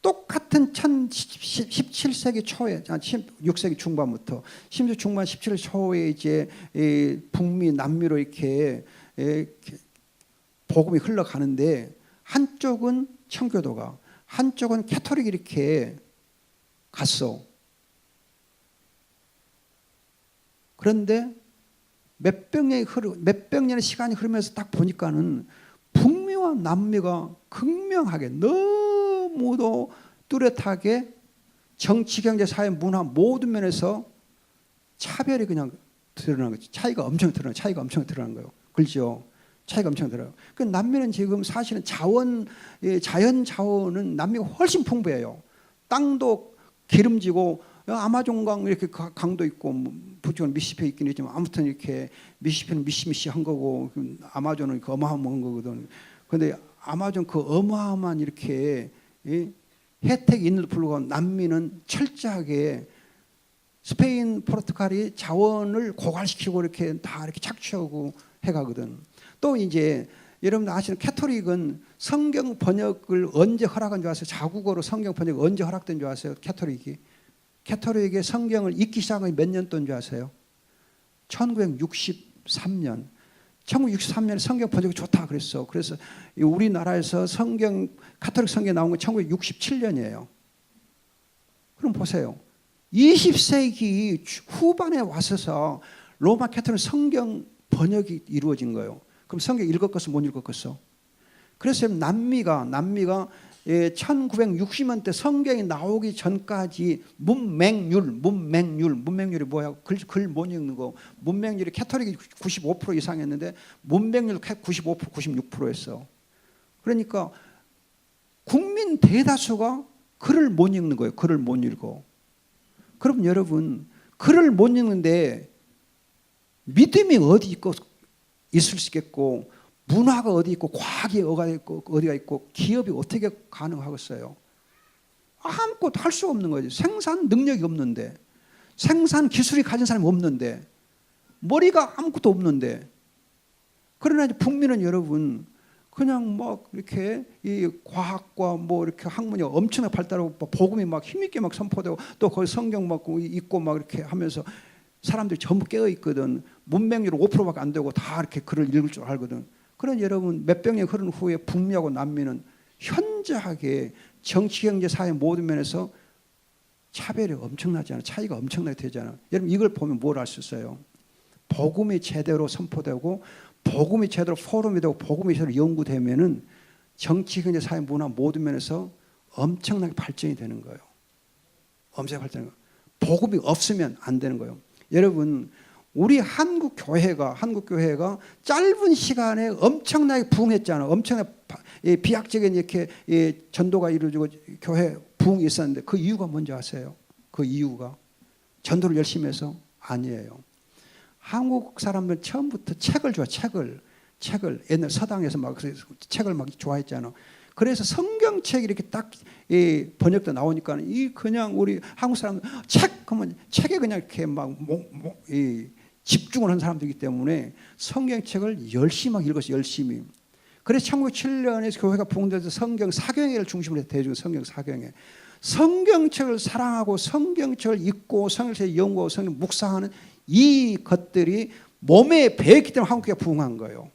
Speaker 1: 똑같은 17세기 초에, 16세기 중반부터, 심지어 중반 17세기 초에 이제 북미, 남미로 이렇게 복음이 흘러가는데 한쪽은 청교도가, 한쪽은 캐토릭이 이렇게 갔어. 그런데 몇백 년의 시간이 흐르면서 딱 보니까는 북미와 남미가 극명하게 너무도 뚜렷하게 정치, 경제, 사회, 문화 모든 면에서 차별이 그냥 드러나는 거죠. 차이가 엄청 드러나는 거예요. 그렇죠? 차이가 엄청 드러나요. 그 남미는 지금 사실은 자연 자원은 남미가 훨씬 풍부해요. 땅도 기름지고 아마존강 이렇게 강도 있고 부지건 미시시피 있긴 있지만 아무튼 이렇게 미시시피는 미시미시한 거고 아마존은 그 어마어마한 거거든. 그런데 아마존 그 어마어마한 이렇게 혜택이 있는데도 불구하고 남미는 철저하게 스페인, 포르투갈이 자원을 고갈시키고 이렇게 다 이렇게 착취하고 해가거든. 또 이제 여러분들 아시는 캐토릭은 성경 번역을 언제 허락한 줄 아세요? 자국어로 성경 번역이 언제 허락된 줄 아세요? 캐토릭의 성경을 읽기 시작한 게 몇 년 도인 줄 아세요? 1963년. 1963년에 성경 번역이 좋다 그랬어. 그래서 우리나라에서 카톨릭 성경 나온 건 1967년이에요. 그럼 보세요. 20세기 후반에 와서서 로마 캐톨릭 성경 번역이 이루어진 거예요. 그럼 성경 읽었겠어? 못 읽었겠어? 그래서 남미가 1960년대 성경이 나오기 전까지 문맹률이 뭐야? 글 못 읽는 거. 문맹률이 캐톨릭이 95% 이상 했는데 문맹률 95%, 96%였어. 그러니까 국민 대다수가 글을 못 읽는 거예요. 글을 못 읽어. 그럼 여러분 글을 못 읽는데 믿음이 어디 있고 있을 수 있겠고 문화가 어디 있고 과학이 어디가 있고 기업이 어떻게 가능하겠어요? 아무것도 할 수 없는 거죠. 생산 능력이 없는데 생산 기술이 가진 사람이 없는데 머리가 아무것도 없는데 그러나 이제 북미는 여러분 그냥 막 이렇게 이 과학과 뭐 이렇게 학문이 엄청나게 발달하고 복음이 막 힘있게 막 선포되고 또 거기 성경 막 읽고 막 이렇게 하면서 사람들이 전부 깨어 있거든. 문맹률 5%밖에 안 되고 다 이렇게 글을 읽을 줄 알거든. 그런 여러분 몇백 년 흐른 후에 북미하고 남미는 현저하게 정치, 경제, 사회 모든 면에서 차별이 엄청나지 않아. 차이가 엄청나게 되잖아. 여러분 이걸 보면 뭘 알 수 있어요? 복음이 제대로 선포되고 복음이 제대로 포럼이 되고 복음이 제대로 연구되면은 정치, 경제, 사회, 문화 모든 면에서 엄청나게 발전이 되는 거예요. 엄청나게 발전하는 거예요. 복음이 없으면 안 되는 거예요. 여러분 우리 한국 교회가 짧은 시간에 엄청나게 부흥했잖아. 엄청나게 비약적인 이렇게 전도가 이루어지고 교회 부흥이 있었는데 그 이유가 뭔지 아세요? 그 이유가 전도를 열심히 해서 아니에요. 한국 사람들 처음부터 책을 좋아. 책을 옛날 서당에서 막 책을 막 좋아했잖아. 그래서 성경책이 이렇게 딱 번역도 나오니까 이 그냥 우리 한국 사람들 그러면 책에 그냥 이렇게 막 집중을 한 사람들이기 때문에 성경책을 열심히 막 읽었어요. 열심히. 그래서 1907년에 교회가 부흥돼서 성경 사경회를 중심으로 대중 성경 사경회. 성경책을 사랑하고 성경책을 읽고 성경책을 연구하고 성경 묵상하는 이 것들이 몸에 배었기 때문에 한국교회가 부흥한 거예요.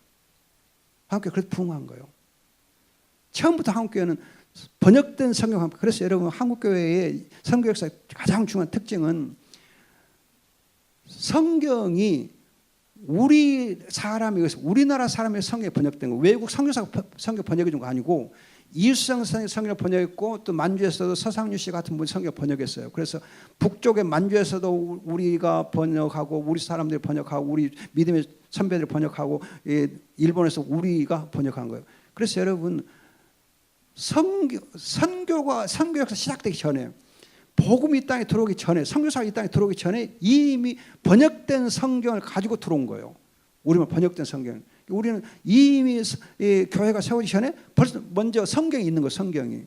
Speaker 1: 한국교회가 그래서 부흥한 거예요. 처음부터 한국교회는 번역된 성경. 그래서 여러분 한국교회의 성경 역사의 가장 중요한 특징은 성경이 우리 사람이 우리나라 사람의 성경이 번역된 거, 외국 선교사가 성경 번역해 준 거 아니고 이수영 선생님 성경을 번역했고 또 만주에서도 서상류 씨 같은 분이 성경 번역했어요. 그래서 북쪽의 만주에서도 우리가 번역하고 우리 사람들이 번역하고 우리 믿음의 선배들이 번역하고 일본에서 우리가 번역한 거예요. 그래서 여러분 선교가 시작되기 전에 복음이 이 땅에 들어오기 전에 선교사가 이 땅에 들어오기 전에 이미 번역된 성경을 가지고 들어온 거예요. 우리만 번역된 성경. 우리는 이미 교회가 세워지기 전에 벌써 먼저 성경이 있는 거예요. 성경이.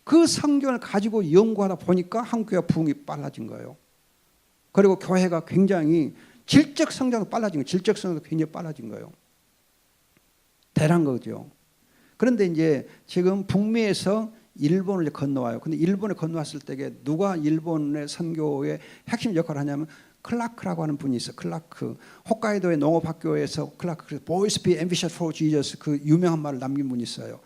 Speaker 1: 그 성경을 가지고 연구하다 보니까 한국교회가 부흥이 빨라진 거예요. 그리고 교회가 굉장히 질적 성장도 빨라진 거예요. 질적 성장도 굉장히 빨라진 거예요. 대단한 거죠. 그런데 이제 지금 북미에서 일본을 이제 건너와요. 근데 일본에 건너왔을 때 누가 일본의 선교의 핵심 역할을 하냐면 클라크라고 하는 분이 있어요. 클라크. 홋카이도의 농업학교에서 클라크. Boys be ambitious for Jesus. 그 유명한 말을 남긴 분이 있어요.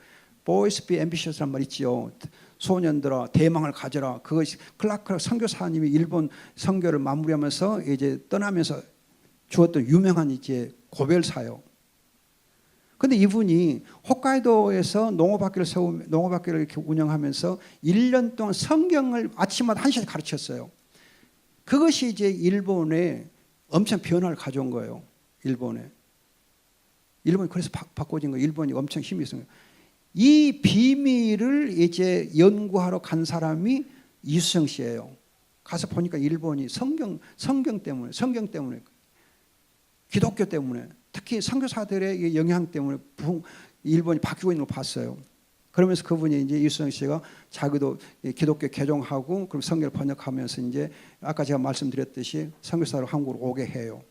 Speaker 1: Boys be ambitious란 말 있지요. 소년들아 대망을 가져라. 그것이 클라크 선교사님이 일본 선교를 마무리하면서 이제 떠나면서 주었던 유명한 이제 고별사요. 근데 이분이 홋카이도에서 농업학교를 이렇게 운영하면서 1년 동안 성경을 아침마다 1시간 가르쳤어요. 그것이 이제 일본에 엄청 변화를 가져온 거예요. 일본이 그래서 바꿔진 거예요. 일본이 엄청 힘이 있어요. 이 비밀을 이제 연구하러 간 사람이 이수영 씨예요. 가서 보니까 일본이 성경 때문에 기독교 때문에 특히 선교사들의 영향 때문에 일본이 바뀌고 있는 걸 봤어요. 그러면서 그분이 이제 이수영 씨가 자기도 기독교 개종하고 그럼 성경을 번역하면서 이제 아까 제가 말씀드렸듯이 선교사로 한국으로 오게 해요.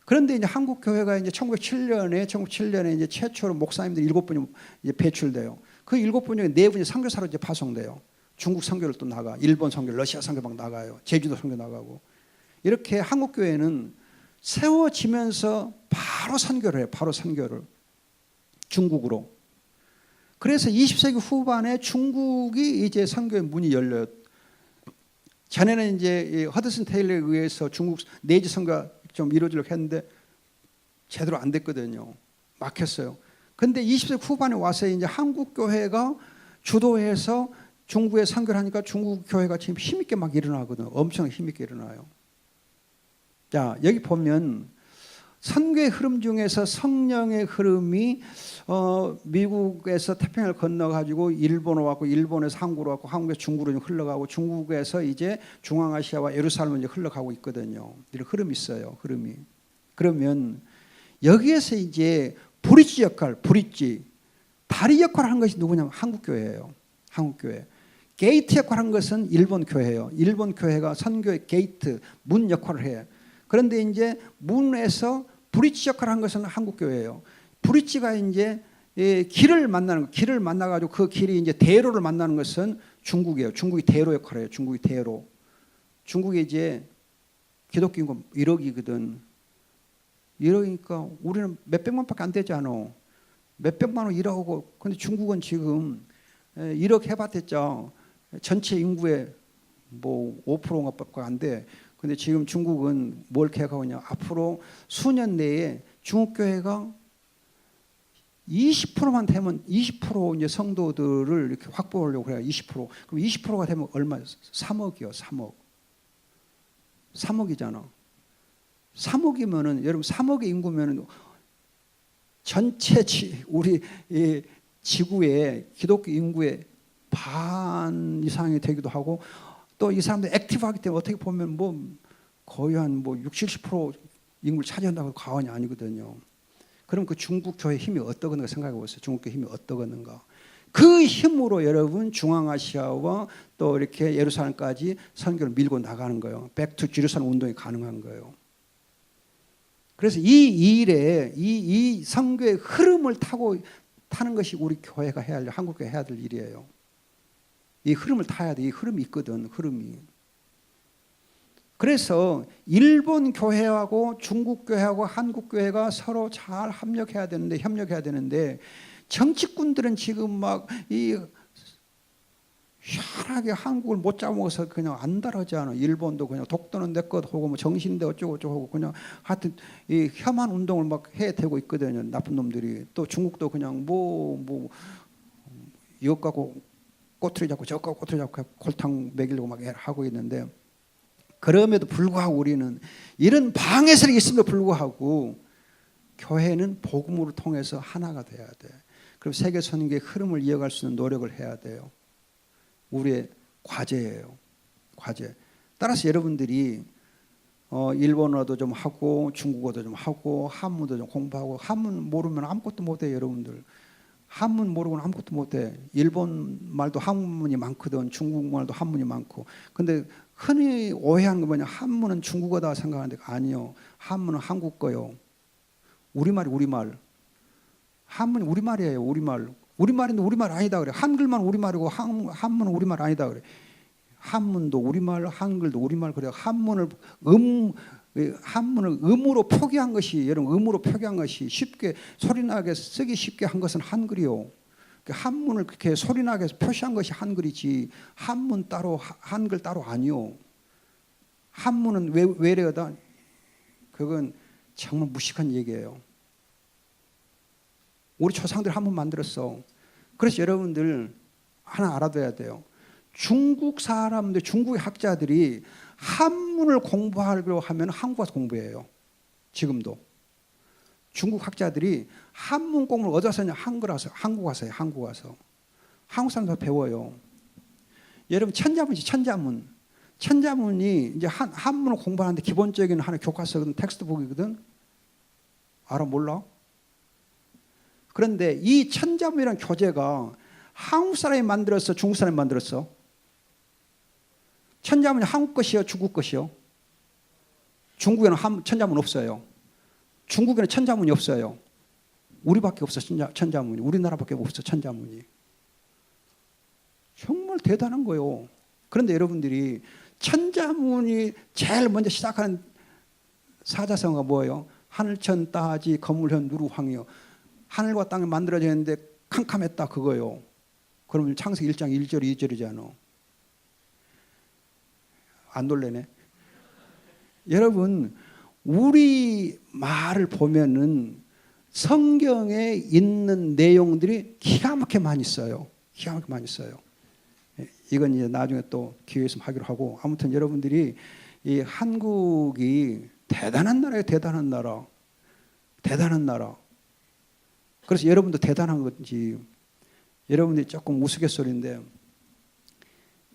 Speaker 1: 그런데 이제 한국 교회가 이제 1907년에 이제 최초로 목사님들 7분이 이제 배출돼요. 그 7분 중에 4분이 선교사로 이제 파송돼요. 중국 선교를 또 나가, 일본 선교, 러시아 선교 막 나가요. 제주도 선교 나가고. 이렇게 한국 교회는 세워지면서 바로 선교를 해요. 바로 선교를 중국으로. 그래서 20세기 후반에 중국이 이제 선교의 문이 열려요. 전에는 이제 허드슨 테일러에 의해서 중국 내지 선교가 좀 이루어지려고 했는데 제대로 안 됐거든요. 막혔어요. 근데 20세기 후반에 와서 이제 한국 교회가 주도해서 중국에 선교를 하니까 중국 교회가 지금 힘있게 막 일어나거든요. 엄청 힘있게 일어나요. 자, 여기 보면 선교의 흐름 중에서 성령의 흐름이 미국에서 태평양을 건너가지고 일본으로 왔고 일본에서 한국으로 왔고 한국에서 중국으로 흘러가고 중국에서 이제 중앙아시아와 예루살렘으로 이제 흘러가고 있거든요. 이런 흐름이 있어요. 흐름이. 그러면 여기에서 이제 브릿지 역할, 다리 역할을 한 것이 누구냐면 한국교회예요. 한국교회. 게이트 역할을 한 것은 일본 교회예요. 일본 교회가 선교의 게이트, 문 역할을 해요. 그런데 이제 문에서 브릿지 역할을 한 것은 한국 교회예요. 브릿지가 이제 길을 만나가지고 그 길이 이제 대로를 만나는 것은 중국이에요. 중국이 대로 역할을 해요. 중국이 대로. 중국이 이제 기독교 인구 1억이거든. 1억이니까 우리는 몇백만밖에 안 되지 않아. 몇백만 원 일하고. 근데 중국은 지금 1억 해봤댔죠. 전체 인구의 뭐 5%밖에 안 돼. 근데 지금 중국은 뭘 계획하고 있냐? 앞으로 수년 내에 중국 교회가 20%만 되면 20% 이제 성도들을 이렇게 확보하려고 그래요. 20%. 그럼 20%가 되면 얼마? 3억이요. 3억. 3억이잖아. 3억이면은 여러분 3억의 인구면은 전체 우리 지구의 기독교 인구의 반 이상이 되기도 하고. 또 이 사람들 액티브하기 때문에 어떻게 보면 뭐 거의 한 뭐 60~70% 인구를 차지한다고 해도 과언이 아니거든요. 그럼 그 중국 교회 힘이 어떠겠는가 생각해 보세요. 중국 교회 힘이 어떠겠는가. 그 힘으로 여러분 중앙아시아와 또 이렇게 예루살렘까지 선교를 밀고 나가는 거예요. 백투 제루살렘 운동이 가능한 거예요. 그래서 이 일에 이 선교의 흐름을 타는 것이 우리 교회가 해야 할, 한국 교회 해야 될 일이에요. 이 흐름을 타야 돼. 이 흐름이 있거든. 흐름이. 그래서 일본 교회하고 중국 교회하고 한국 교회가 서로 잘 협력해야 되는데 정치꾼들은 지금 막 이 희한하게 한국을 못 잡아먹어서 그냥 안달하지 않아. 일본도 그냥 독도는 내 것 하고 뭐 정신대 어쩌고 저쩌고 하고 그냥 하여튼 이 혐한 운동을 막 해대고 있거든요. 나쁜 놈들이. 또 중국도 그냥 뭐 이것 갖고 꼬투리 잡고 저것 갖고 꼬투리 잡고 골탕 먹이려고 막 하고 있는데, 그럼에도 불구하고 우리는 이런 방해설이 있음에도 불구하고 교회는 복음으로 통해서 하나가 돼야 돼. 그럼 세계 선교의 흐름을 이어갈 수 있는 노력을 해야 돼요. 우리의 과제예요. 과제. 따라서 여러분들이 일본어도 좀 하고 중국어도 좀 하고 한문도 좀 공부하고, 한문 모르면 아무것도 못해요. 여러분들 한문 모르고는 아무것도 못해. 일본 말도 한문이 많거든. 중국 말도 한문이 많고. 근데 흔히 오해하는 거 뭐냐, 한문은 중국어다 생각하는데 아니요. 한문은 한국 거요. 우리말이 우리말. 한문이 우리말이에요. 우리말. 우리말인데 우리말 아니다 그래. 한글만 우리말이고 한문은 우리말 아니다 그래. 한문도 우리말, 한글도 우리말. 그래. 한문을 음으로 표기한 것이, 여러분 음으로 표기한 것이 쉽게 소리나게 쓰기 쉽게 한 것은 한글이요. 한문을 그렇게 소리나게 표시한 것이 한글이지, 한문 따로 한글 따로 아니요. 한문은 외래어다. 그건 정말 무식한 얘기예요. 우리 조상들이 한문 만들었어. 그래서 여러분들 하나 알아둬야 돼요. 중국 사람들, 중국의 학자들이 한문을 공부하려고 하면 한국 와서 공부해요. 지금도 중국 학자들이 한문 공부를 어디서 하냐? 한국 와서 해요. 한국 와서. 한국 사람들 배워요. 여러분 천자문이지. 천자문이 이제 한문을 공부하는데 기본적인 하나의 교과서거든, 텍스트북이거든. 알아? 몰라? 그런데 이 천자문이라는 교재가 한국 사람이 만들었어, 중국 사람이 만들었어? 천자문이 한국 것이요, 중국 것이요? 중국에는 천자문 없어요. 중국에는 천자문이 없어요. 우리밖에 없어. 천자문이. 우리나라밖에 없어. 천자문이. 정말 대단한 거예요. 그런데 여러분들이 천자문이 제일 먼저 시작하는 사자성어가 뭐예요? 하늘천 따지 거물현 누루황이요. 하늘과 땅이 만들어졌는데 캄캄했다 그거예요. 그러면 창세기 1장 1절 2절이잖아. 안 놀래네. 여러분 우리 말을 보면은 성경에 있는 내용들이 기가 막히게 많이 있어요. 기가 막히게 많이 있어요. 이건 이제 나중에 또 기회 있으면 하기로 하고, 아무튼 여러분들이 이 한국이 대단한 나라예요. 대단한 나라. 대단한 나라. 그래서 여러분도 대단한 건지, 여러분들이 조금 우스갯소리인데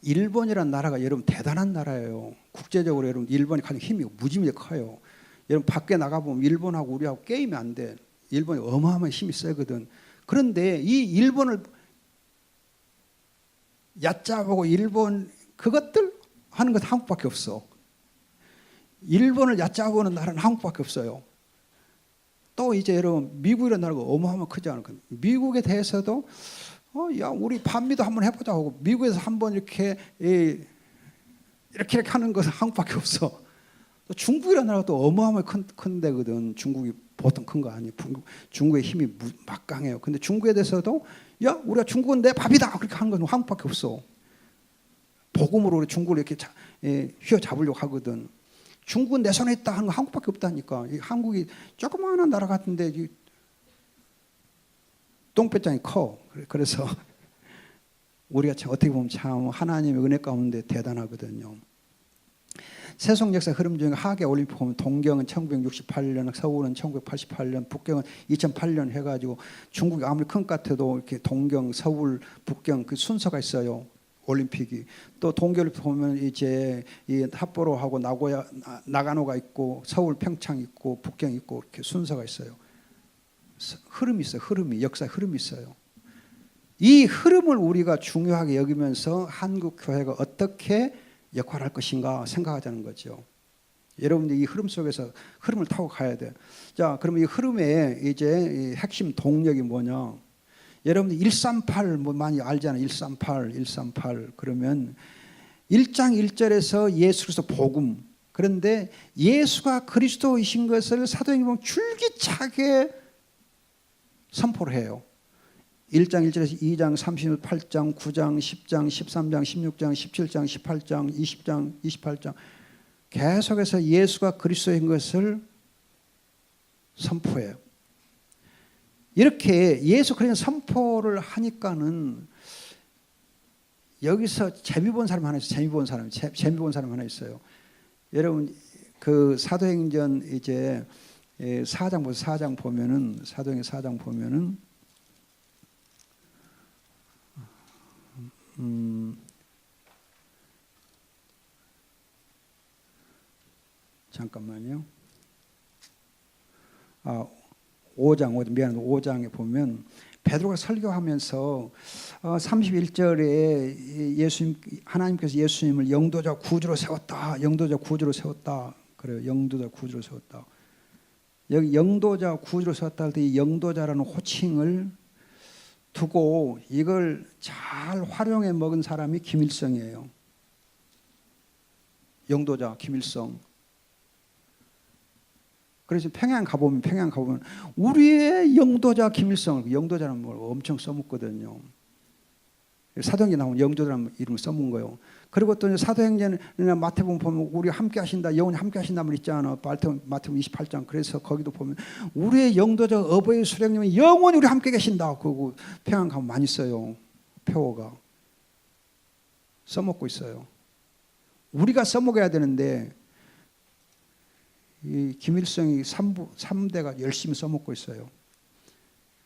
Speaker 1: 일본이라는 나라가 여러분 대단한 나라예요. 국제적으로 여러분 일본이 가장 힘이 무지무지 커요. 여러분 밖에 나가보면 일본하고 우리하고 게임이 안 돼. 일본이 어마어마한 힘이 세거든. 그런데 이 일본을 얕잡고 일본 그것들 하는 것 한국밖에 없어. 일본을 얕잡고는 나라는 한국밖에 없어요. 또 이제 여러분 미국이라는 나라가 어마어마하게 크지 않을까. 미국에 대해서도 야 우리 반미도 한번 해보자 하고 미국에서 한번 이렇게 하는 것은 한국밖에 없어. 또 중국이라는 나라가 또 어마어마하게 큰 데거든. 중국이 보통 큰 거 아니에요. 중국의 힘이 막강해요. 근데 중국에 대해서도 야 우리가 중국은 내 밥이다 그렇게 하는 건 한국밖에 없어. 복음으로 우리 중국을 이렇게 휘어잡으려고 하거든. 중국은 내 손에 있다 하는 거 한국밖에 없다니까. 한국이 조그마한 나라 같은데 똥배짱이 커. 그래서 우리가 참 어떻게 보면 참 하나님의 은혜 가운데 대단하거든요. 세속 역사 흐름 중에 하계 올림픽 보면 동경은 1968년, 서울은 1988년, 북경은 2008년 해가지고 중국이 아무리 큰 것 같아도 이렇게 동경, 서울, 북경 그 순서가 있어요. 올림픽이. 또 동계올림픽 보면 이제 이 삿포로하고 나가노가 있고 서울, 평창 있고 북경 있고 이렇게 순서가 있어요. 흐름이 있어요. 흐름이 역사의 흐름이 있어요. 이 흐름을 우리가 중요하게 여기면서 한국 교회가 어떻게 역할을 할 것인가 생각하자는 거죠. 여러분들이 이 흐름 속에서 흐름을 타고 가야 돼. 자, 그러면 이 흐름의 이제 핵심 동력이 뭐냐? 여러분들 138 뭐 많이 알잖아요. 138 그러면 1장 1절에서 예수 그리스도 복음. 그런데 예수가 그리스도이신 것을 사도행전 보면 줄기차게 선포를 해요. 1장 1절에서 2장 38장 9장 10장 13장 16장 17장 18장 20장 28장 계속해서 예수가 그리스도인 것을 선포해요. 이렇게 예수 그리스도 선포를 하니까는 여기서 재미 본 사람 하나 있어요. 재미 본 사람 하나 있어요. 여러분 그 사도행전 이제 4장 보면은 사도행전 4장 보면은 잠깐만요. 5장에 보면 베드로가 설교하면서 31절에 하나님께서 예수님을 영도자 구주로 세웠다. 그래요. 영도자 구주로 세웠다. 여기 영도자 구주로 세웠다 할 때 이 영도자라는 호칭을 두고 이걸 잘 활용해 먹은 사람이 김일성이에요. 영도자 김일성. 그래서 평양 가보면 우리의 영도자 김일성을 영도자라는 걸 엄청 써먹거든요. 사도행전 나오면 영도자라는 이름을 써먹은 거예요. 그리고 또 사도행전이나 마태복음 보면 우리 함께 하신다, 영원히 함께 하신다 말 있잖아. 마태복음 28장. 그래서 거기도 보면 우리의 영도자 어버이 수령님은 영원히 우리 함께 계신다. 그리고 평양 가면 많이 써요. 표어가 써먹고 있어요. 우리가 써먹어야 되는데 이 김일성이 3대가 열심히 써먹고 있어요.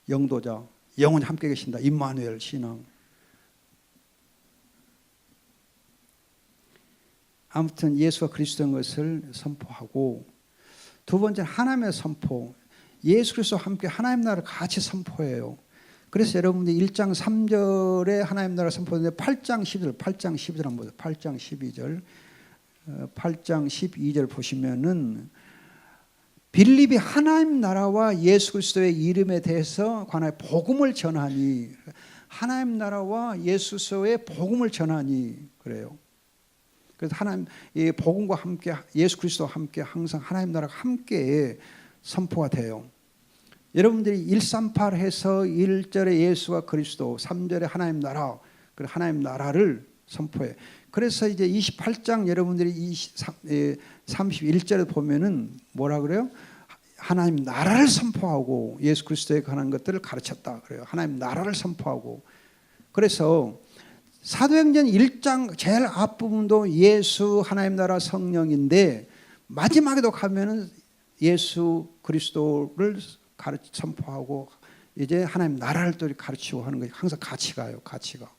Speaker 1: 영도자, 영원히 함께 계신다. 임마누엘 신앙. 아무튼 예수가 그리스도인 것을 선포하고, 두 번째는 하나님의 선포. 예수 그리스도와 함께 하나님 나라를 같이 선포해요. 그래서 여러분들 1장 3절에 하나님 나라 선포했는데 8장 12절 한번 보세요. 8장 12절 보시면은 빌립이 하나님 나라와 예수 그리스도의 이름에 대해서 관하여 복음을 전하니, 하나님 나라와 예수 그리스도의 복음을 전하니 그래요. 그래서 하나님 이 복음과 함께 예수 그리스도와 함께 항상 하나님 나라가 함께 선포가 돼요. 여러분들이 138 해서 1절에 예수가 그리스도, 3절에 하나님 나라, 그 하나님 나라를 선포해. 그래서 이제 28장 여러분들이 31절에 보면은 뭐라 그래요? 하나님 나라를 선포하고 예수 그리스도에 관한 것들을 가르쳤다 그래요. 하나님 나라를 선포하고. 그래서 사도행전 1장 제일 앞부분도 예수 하나님 나라 성령인데 마지막에도 가면은 예수 그리스도를 선포하고 이제 하나님 나라를 또 가르치고 하는 게 항상 같이 가요. 같이가.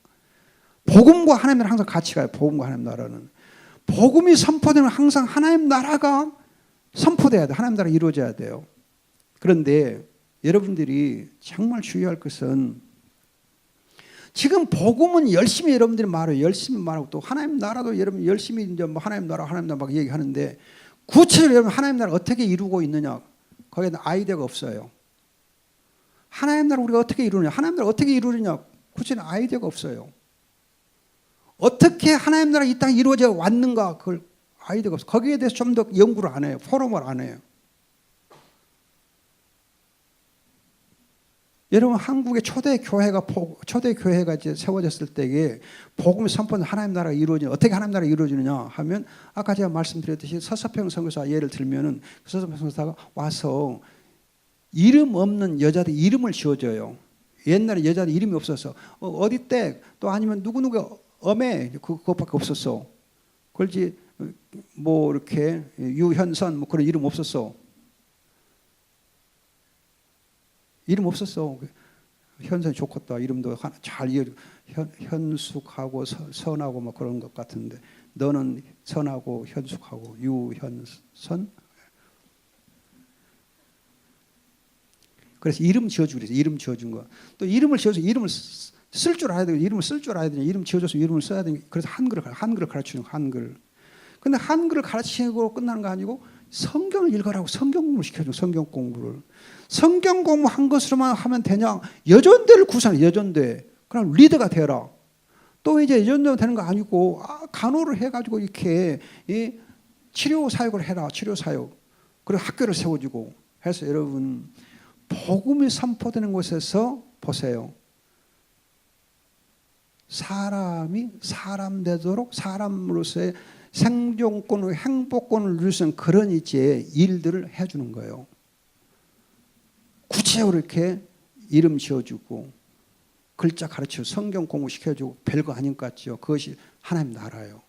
Speaker 1: 복음과 하나님 나라 항상 같이 가요. 복음과 하나님 나라는. 복음이 선포되면 항상 하나님 나라가 선포돼야 돼요. 하나님 나라가 이루어져야 돼요. 그런데 여러분들이 정말 주의할 것은 지금 복음은 열심히 여러분들이 말해요. 열심히 말하고 또 하나님 나라도 여러분 열심히 이제 뭐 하나님 나라 막 얘기하는데 구체적으로 여러분 하나님 나라 어떻게 이루고 있느냐? 거기에는 아이디어가 없어요. 하나님 나라 우리가 어떻게 이루느냐? 하나님 나라 어떻게 이루느냐? 구체적인 아이디어가 없어요. 어떻게 하나님 나라 이 땅에 이루어져 왔는가? 그걸 아이디어가 없어요. 거기에 대해서 좀 더 연구를 안 해요. 포럼을 안 해요. 여러분 한국의 초대 교회가 이제 세워졌을 때에 복음의 선포는 하나님 나라가 이루어지는 어떻게 하나님 나라가 이루어지느냐 하면 아까 제가 말씀드렸듯이 서서평 선교사 예를 들면은 서서평 선교사가 와서 이름 없는 여자들 이름을 지어줘요. 옛날에 여자들 이름이 없어서 어디 때 또 아니면 누구누구 엄에 그것밖에 없었어. 그렇지 뭐 이렇게 유현선 뭐 그런 이름 없었어. 이름 없었어. 현선이 좋겠다. 이름도 잘 현숙하고 선하고 뭐 그런 것 같은데 너는 선하고 현숙하고 유현선. 그래서 이름 지어주고 그래서 이름 지어준 거. 또 이름을 지어서 이름을 쓸 줄 알아야 되고 이름을 쓸 줄 알아야 되냐. 이름 지어줘서 이름을 써야 되니 그래서 한글을 가르치는 거, 한글. 근데 한글을 가르치고 끝나는 거 아니고 성경을 읽으라고 성경 공부를 시켜줘. 성경 공부를. 성경 공부한 것으로만 하면 되냐? 여전대를 구성해. 여전대. 그럼 리더가 되라. 또 이제 여전대가 되는 거 아니고 간호를 해가지고 이렇게 이 치료 사역을 해라. 치료 사역. 그리고 학교를 세워주고 해서 여러분 복음이 선포되는 곳에서 보세요. 사람이 사람 되도록 사람으로서의 생존권을 행복권을 누릴 수 있는 그런 이제 일들을 해주는 거예요. 구체적으로 이렇게 이름 지어주고 글자 가르치고 성경 공부시켜주고 별거 아닌 것 같죠. 그것이 하나님 나라예요.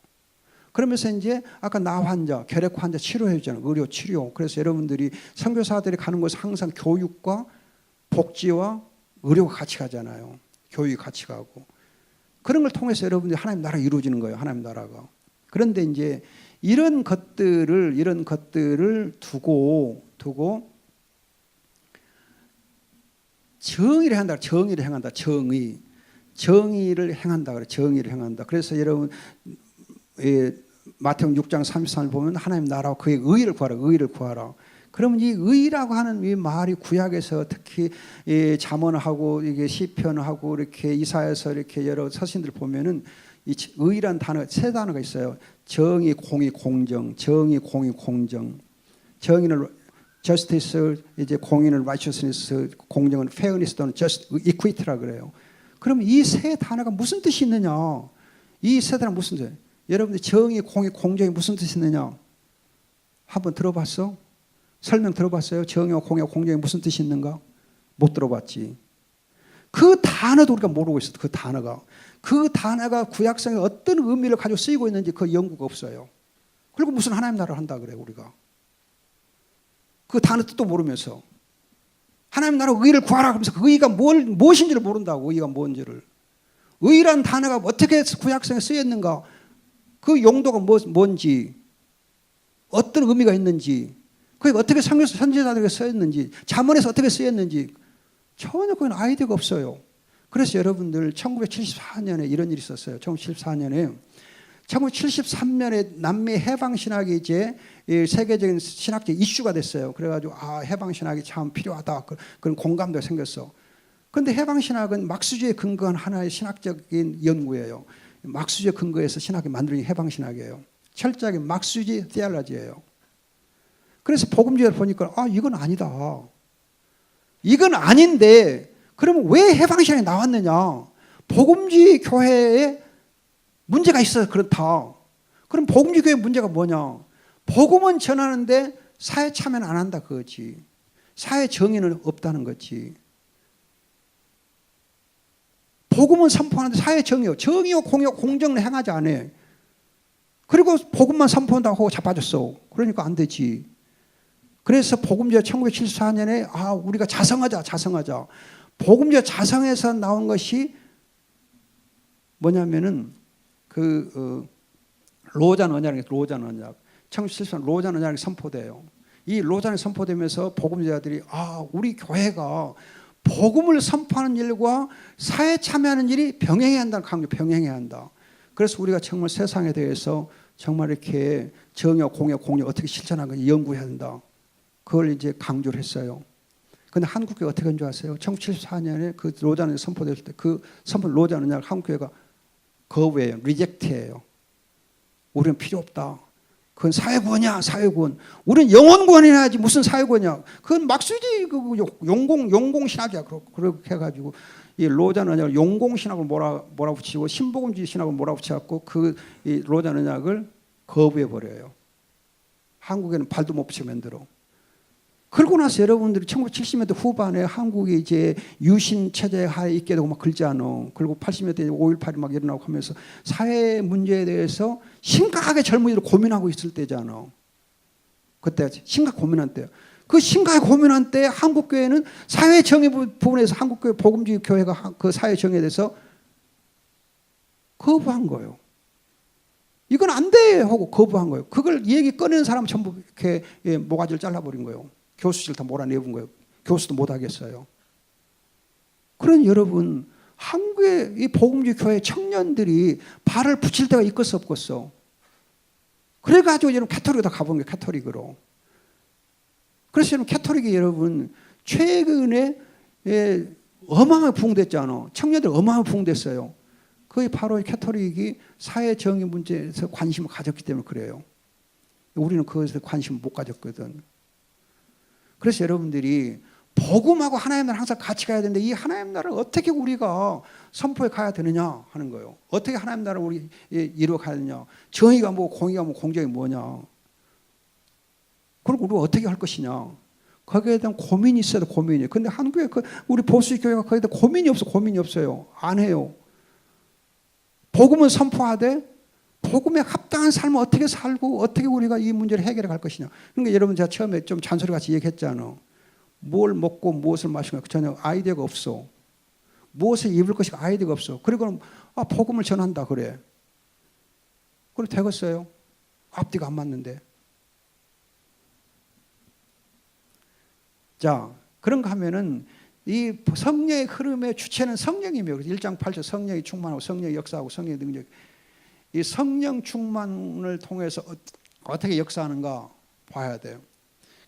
Speaker 1: 그러면서 이제 아까 나 환자, 결핵 환자 치료해 주잖아요. 의료 치료. 그래서 여러분들이 선교사들이 가는 곳은 항상 교육과 복지와 의료가 같이 가잖아요. 교육이 같이 가고. 그런 걸 통해서 여러분들이 하나님 나라가 이루어지는 거예요. 하나님 나라가. 그런데 이제 이런 것들을 두고 정의를 행한다. 정의를 행한다. 정의를 행한다. 그래. 정의를 행한다. 그래서 여러분 마태복음 6장 33절 보면 하나님 나라와 그의 의를 구하라. 의를 구하라. 그러면 이 의라고 하는 이 말이 구약에서 특히 잠언하고 이게 시편하고 이렇게 이사야서 이렇게 여러 서신들 보면은 이 의란 단어 세 단어가 있어요. 정의, 공의, 공정. 정의, 공의, 공정. 정의는 justice, 이제 공의는 righteousness, 공정은 fairness 또는 just equity라 그래요. 그럼 이 세 단어가 무슨 뜻이 있느냐? 이 세 단어 무슨 뜻이에요? 여러분들 정의, 공의, 공정이 무슨 뜻이 있느냐? 한번 들어봤어? 설명 들어봤어요? 정의와 공의와 공정이 무슨 뜻이 있는가? 못 들어봤지. 그 단어도 우리가 모르고 있어. 그 단어가 구약성에 어떤 의미를 가지고 쓰이고 있는지 그 연구가 없어요. 그리고 무슨 하나님 나라를 한다 그래요, 우리가. 그 단어 뜻도 모르면서 하나님 나라 의를 구하라 그러면서 그 의가 무엇인지를 모른다고. 의가 뭔지를. 의란 단어가 어떻게 구약성에 쓰였는가? 그 용도가 뭔지, 어떤 의미가 있는지, 그게 어떻게 선지자들에게 쓰였는지, 잠언에서 어떻게 쓰였는지 전혀 그건 아이디어가 없어요. 그래서 여러분들 1974년에 이런 일이 있었어요. 1973년에 남미 해방 신학이 이제 세계적인 신학적 이슈가 됐어요. 그래가지고 해방 신학이 참 필요하다 그런 공감대가 생겼어. 그런데 해방 신학은 막스주의에 근거한 하나의 신학적인 연구예요. 막스주의에 근거해서 신학이 만들어진 해방 신학이에요. 철저하게 막스주의 테올로지예요. 그래서 복음주의를 보니까 이건 아니다. 이건 아닌데 그러면 왜 해방 신학이 나왔느냐? 복음주의 교회에 문제가 있어서 그렇다. 그럼 복음주의 교회 문제가 뭐냐? 복음은 전하는데 사회 참여는 안 한다 그거지. 사회 정의는 없다는 거지. 복음은 선포하는데 사회 정의와 공의와 공정을 행하지 않아. 그리고 복음만 선포한다고 하고 자빠졌어. 그러니까 안 되지. 그래서 복음주의 1974년에 우리가 자성하자. 복음주의 자성에서 나온 것이 뭐냐면은 로잔 언약. 1974년 로잔 언약이 선포돼요. 이 로잔이 선포되면서 복음주의자들이 우리 교회가 복음을 선포하는 일과 사회 참여하는 일이 병행해야 한다는 강조, 병행해야 한다. 그래서 우리가 정말 세상에 대해서 정말 이렇게 정의와 공의와 공력 어떻게 실천하는 건지 연구해야 한다. 그걸 이제 강조를 했어요. 그런데 한국교회가 어떻게 한 줄 아세요? 1974년에 그 로잔이 선포됐을 때 그 선포 로잔 언약을 한국교회가 거부해요. 리젝트해요. 우리는 필요 없다. 그건 사회구원이야, 사회구원. 우리는 영혼구원이나 하지 무슨 사회구원이야. 그건 막수지 용공신학이야. 그렇게 해가지고 이 로잔 언약을 용공신학을 몰아붙이고 신복음주의 신학을 몰아붙여갖고 이 로잔 언약을 거부해버려요. 한국에는 발도 못 붙여 만들어. 그러고 나서 여러분들이 1970년대 후반에 한국이 이제 유신 체제 하에 있게 되고 막 그러지 않아. 그리고 80년대 5.18이 막 일어나고 하면서 사회 문제에 대해서 심각하게 젊은이들 고민하고 있을 때잖아. 그때 심각 고민한 때요. 그 심각하게 고민한 때 한국교회는 사회 정의 부분에서 한국교회 복음주의 교회가 그 사회 정의에 대해서 거부한 거예요. 이건 안 돼 하고 거부한 거예요. 그걸 얘기 꺼내는 사람 전부 이렇게 모가지를 잘라버린 거예요. 교수실 다 몰아내본 거예요. 교수도 못하겠어요. 그런 여러분, 한국의 이 복음주의 교회 청년들이 발을 붙일 데가 있겠어 없겠어. 그래가지고 여러분 캐토릭으로 가본 거예요. 캐토릭으로. 그래서 여러분 캐토릭이 여러분 최근에 어마어마하게 부흥됐잖아. 청년들 어마어마하게 부흥됐어요. 그게 바로 캐토릭이 사회 정의 문제에서 관심을 가졌기 때문에 그래요. 우리는 그것에 관심을 못 가졌거든. 그래서 여러분들이 복음하고 하나님 나라 항상 같이 가야 되는데 이 하나님 나라를 어떻게 우리가 선포해 가야 되느냐 하는 거예요. 어떻게 하나님 나라를 우리 이루어 가야 되느냐. 정의가 뭐 공의가 뭐 공정이 뭐냐. 그리고 우리가 어떻게 할 것이냐. 거기에 대한 고민이 있어야 돼. 고민이. 근데 한국에 우리 보수 교회가 거기에 대한 고민이 없어. 고민이 없어요. 안 해요. 복음은 선포하되 복음에 합당한 삶을 어떻게 살고 어떻게 우리가 이 문제를 해결해 갈 것이냐. 그러니까 여러분 제가 처음에 좀 잔소리같이 얘기했잖아. 뭘 먹고 무엇을 마시고 전혀 아이디어가 없어. 무엇을 입을 것이 아이디어가 없어. 그리고 복음을 전한다 그래. 그래 되겠어요. 앞뒤가 안 맞는데. 자, 그런가 하면은 이 성령의 흐름의 주체는 성령이며 1장 8절 성령이 충만하고 성령이 역사하고 성령의 능력. 이 성령 충만을 통해서 어떻게 역사하는가 봐야 돼요.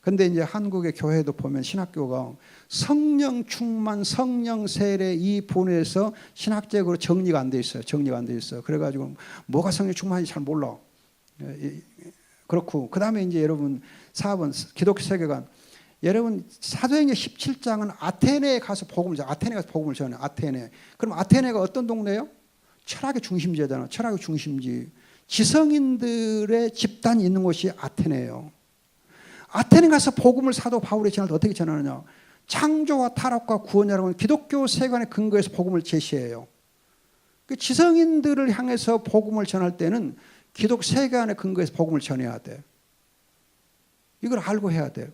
Speaker 1: 근데 이제 한국의 교회도 보면 신학교가 성령 충만, 성령 세례 이 본에서 신학적으로 정리가 안 돼 있어요. 정리가 안 돼 있어요. 그래가지고 뭐가 성령 충만인지 잘 몰라. 그렇고 그 다음에 이제 여러분 4번 기독교 세계관. 여러분 사도행전 17장은 아테네에 가서 복음을 전해. 아테네. 그럼 아테네가 어떤 동네예요? 철학의 중심지잖아. 철학의 중심지. 지성인들의 집단이 있는 곳이 아테네예요. 아테네 가서 복음을 사도 바울이 전할 때 어떻게 전하느냐. 창조와 타락과 구원이라고 하는 기독교 세관의 근거에서 복음을 제시해요. 그 지성인들을 향해서 복음을 전할 때는 기독 세관의 근거에서 복음을 전해야 돼. 이걸 알고 해야 돼요.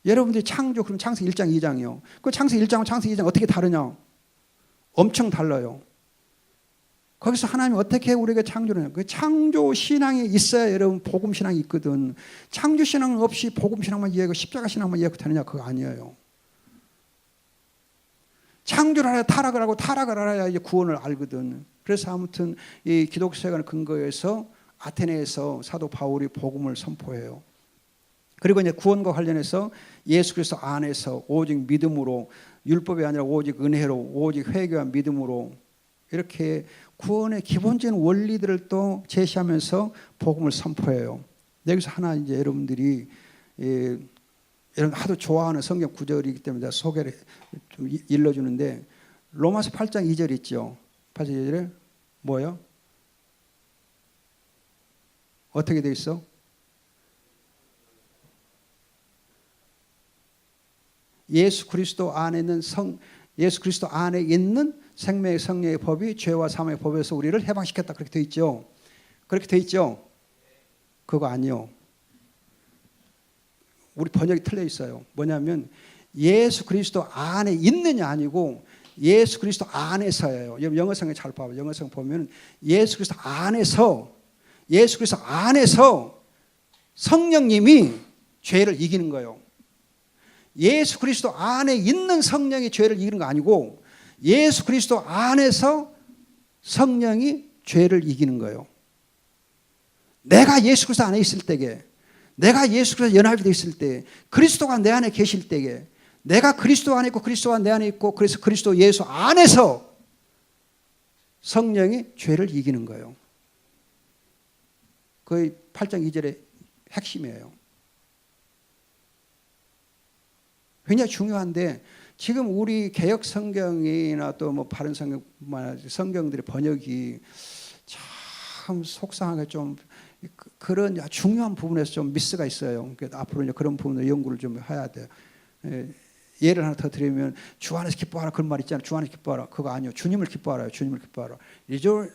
Speaker 1: 여러분들이 창조 그럼 창세기 1장 2장이요. 그 창세기 1장과 창세기 2장 어떻게 다르냐? 엄청 달라요. 거기서 하나님이 어떻게 우리에게 창조를 해요? 그 창조 신앙이 있어야 여러분 복음 신앙이 있거든. 창조 신앙 없이 복음 신앙만 이해하고 십자가 신앙만 이해하고 되느냐? 그거 아니에요. 창조를 알아야 타락을 하고 타락을 알아야 이제 구원을 알거든. 그래서 아무튼 이 기독교 세관의 근거에서 아테네에서 사도 바울이 복음을 선포해요. 그리고 이제 구원과 관련해서 예수 그리스도 안에서 오직 믿음으로 율법이 아니라 오직 은혜로 오직 회개와 믿음으로 이렇게 구원의 기본적인 원리들을 또 제시하면서 복음을 선포해요. 여기서 하나 이제 여러분들이 여러분 하도 좋아하는 성경 구절이기 때문에 제가 소개를 좀 일러주는데 로마서 8장 2절 있죠. 8장 2절에 뭐예요? 어떻게 돼 있어? 예수 그리스도 안에 있는 생명의 성령의 법이 죄와 사망의 법에서 우리를 해방시켰다. 그렇게 돼 있죠. 그렇게 돼 있죠. 그거 아니요. 우리 번역이 틀려 있어요. 뭐냐면 예수 그리스도 안에 있느냐 아니고 예수 그리스도 안에서예요. 영어성에 잘 봐요. 영어성 보면 예수 그리스도 안에서 성령님이 죄를 이기는 거예요. 예수 그리스도 안에 있는 성령이 죄를 이기는 거 아니고 예수 그리스도 안에서 성령이 죄를 이기는 거예요. 내가 예수 그리스도 안에 있을 때에 내가 예수 그리스도 연합이 있을 때 그리스도가 내 안에 계실 때에 내가 그리스도 안에 있고 그리스도가 내 안에 있고 그래서 그리스도 예수 안에서 성령이 죄를 이기는 거예요. 거의 8장 2절의 핵심이에요. 굉장히 중요한데 지금 우리 개역 성경이나 또 뭐 바른 성경들의 번역이 참 속상하게 좀 그런 중요한 부분에서 좀 미스가 있어요. 앞으로 이제 그런 부분을 연구를 좀 해야 돼요. 예를 하나 더 드리면 주 안에서 기뻐하라 그런 말 있잖아요. 주 안에서 기뻐하라 그거 아니요. 주님을 기뻐하라요. 주님을 기뻐하라.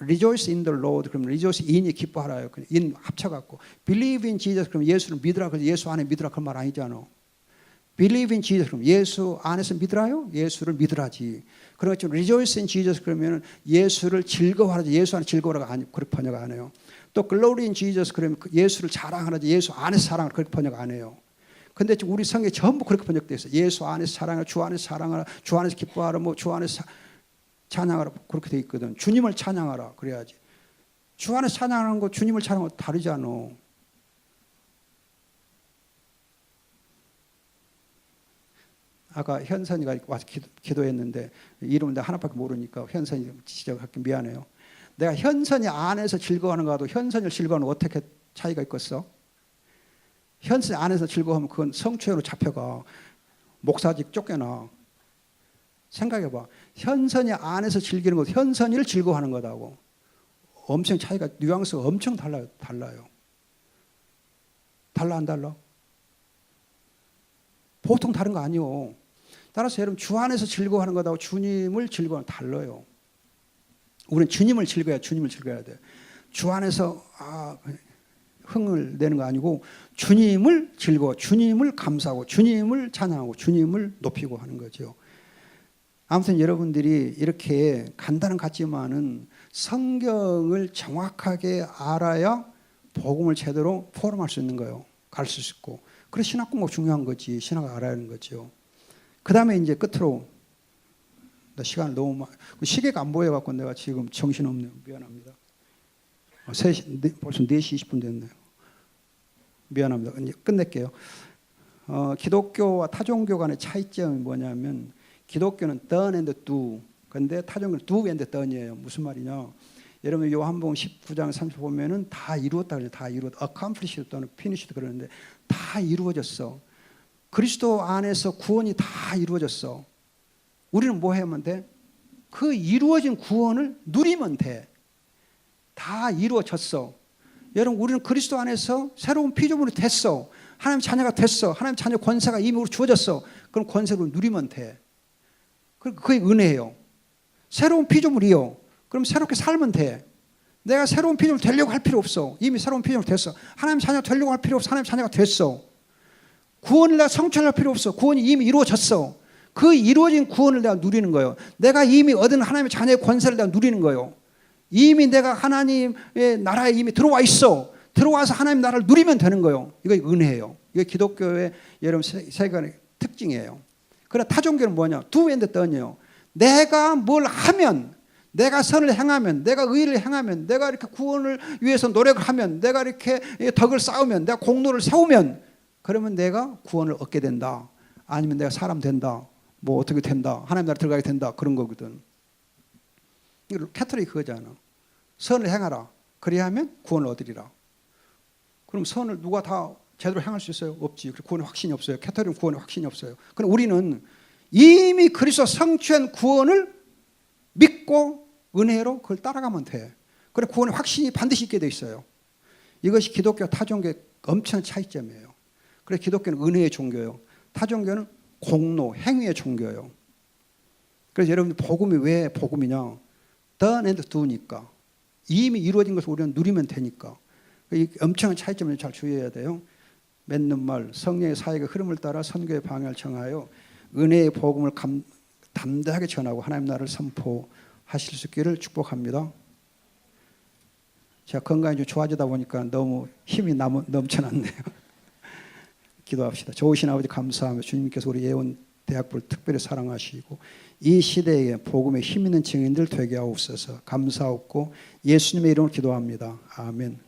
Speaker 1: Rejoice in the Lord 그럼 rejoice in이 기뻐하라요. in 합쳐갖고 believe in Jesus 그럼 예수를 믿으라 그래서 예수 안에 믿으라 그런 말 아니잖아. Believe in Jesus 그럼 예수 안에서 믿으라요? 예수를 믿으라지. 그렇죠. Rejoice in Jesus 그러면 예수를 즐거워하라지. 예수 안에 즐거워라가 아니 그렇게 번역 안 해요. 또 Glory in Jesus 그러면 예수를 자랑하라지. 예수 안에서 사랑하라 그렇게 번역 안 해요. 근데 우리 성경에 전부 그렇게 번역되어 있어요. 예수 안에서 사랑하라, 주 안에서 사랑하라, 주 안에서 기뻐하라, 뭐 주 안에서 찬양하라 그렇게 돼 있거든. 주님을 찬양하라 그래야지. 주 안에서 찬양하는 거 주님을 찬양하고 다르지 않아. 아까 현선이가 와서 기도했는데 이름은 내가 하나밖에 모르니까 현선이 지적할게 미안해요. 내가 현선이 안에서 즐거워하는 거하고 현선을 즐거워하는 거 어떻게 차이가 있겠어? 현실 안에서 즐거워하면 그건 성취로 잡혀가. 목사직 쫓겨나. 생각해봐. 현선이 안에서 즐기는 것, 현선이를 즐거워하는 거다고. 엄청 차이가, 뉘앙스가 엄청 달라요. 달라 안 달라? 보통 다른 거 아니요. 따라서 여러분 주 안에서 즐거워하는 것하고 주님을 즐거워하는 달라요. 우리는 주님을 즐거워야 돼. 주 안에서 흥을 내는 거 아니고 주님을 즐거워, 주님을 감사하고 주님을 찬양하고 주님을 높이고 하는 거죠. 아무튼 여러분들이 이렇게 간단한 같지만은 성경을 정확하게 알아야 복음을 제대로 포럼할 수 있는 거예요. 가르칠 수 있고. 그래서 신학 공부 중요한 거지. 신학을 알아야 하는 거죠. 그 다음에 이제 끝으로 나 시간을 너무 시계가 안 보여갖고 내가 지금 정신없네요. 미안합니다. 벌써 4시 20분 됐네요. 미안합니다. 이제 끝낼게요. 기독교와 타종교 간의 차이점이 뭐냐면 기독교는 done and do. 근데 타종교는 do and done이에요. 무슨 말이냐? 여러분 요한복음 19장 30 보면은 다 이루었다 그래요. 다 이루었다. accomplished 또는 finished 그러는데 다 이루어졌어. 그리스도 안에서 구원이 다 이루어졌어. 우리는 뭐 하면 돼? 그 이루어진 구원을 누리면 돼. 다 이루어졌어. 여러분 우리는 그리스도 안에서 새로운 피조물이 됐어. 하나님 자녀가 됐어. 하나님 자녀 권세가 이미 우리 주어졌어. 그럼 권세를 누리면 돼. 그게 은혜예요. 새로운 피조물이요. 그럼 새롭게 살면 돼. 내가 새로운 피조물 되려고 할 필요 없어. 이미 새로운 피조물 됐어. 하나님 자녀 되려고 할 필요 없어. 하나님 자녀가 됐어. 구원을 내가 성취할 필요 없어. 구원이 이미 이루어졌어. 그 이루어진 구원을 내가 누리는 거예요. 내가 이미 얻은 하나님의 자녀의 권세를 내가 누리는 거예요. 이미 내가 하나님의 나라에 이미 들어와 있어. 들어와서 하나님 나라를 누리면 되는 거예요. 이거 은혜예요. 이게 기독교의 여러분 세계관의 특징이에요. 그러나 타종교는 뭐냐? do and done이에요. 내가 뭘 하면, 내가 선을 행하면, 내가 의를 행하면, 내가 이렇게 구원을 위해서 노력을 하면, 내가 이렇게 덕을 쌓으면, 내가 공로를 세우면, 그러면 내가 구원을 얻게 된다. 아니면 내가 사람 된다. 뭐 어떻게 된다. 하나님 나라 들어가게 된다. 그런 거거든. 이거 캐톨릭 그거잖아. 선을 행하라. 그래야 하면 구원을 얻으리라. 그럼 선을 누가 다 제대로 행할 수 있어요? 없지. 구원의 확신이 없어요. 캐톨릭은 구원의 확신이 없어요. 그럼 우리는 이미 그리스도 성취한 구원을 믿고 은혜로 그걸 따라가면 돼. 그래 구원의 확신이 반드시 있게 돼 있어요. 이것이 기독교 타종교의 엄청난 차이점이에요. 그래서 기독교는 은혜의 종교예요. 타종교는 공로, 행위의 종교예요. 그래서 여러분들 복음이 왜 복음이냐? done and do니까. 이미 이루어진 것을 우리는 누리면 되니까. 이 엄청난 차이점을 잘 주의해야 돼요. 맺는 말, 성령의 사역의 흐름을 따라 선교의 방향을 정하여 은혜의 복음을 담대하게 전하고 하나님 나라를 선포하실 수 있기를 축복합니다. 제가 건강이 좀 좋아지다 보니까 너무 힘이 넘쳐났네요. 기도합시다. 좋으신 아버지 감사하며 주님께서 우리 예원 대학부를 특별히 사랑하시고 이 시대에 복음의 힘 있는 증인들 되게 하옵소서. 감사하고 예수님의 이름으로 기도합니다. 아멘.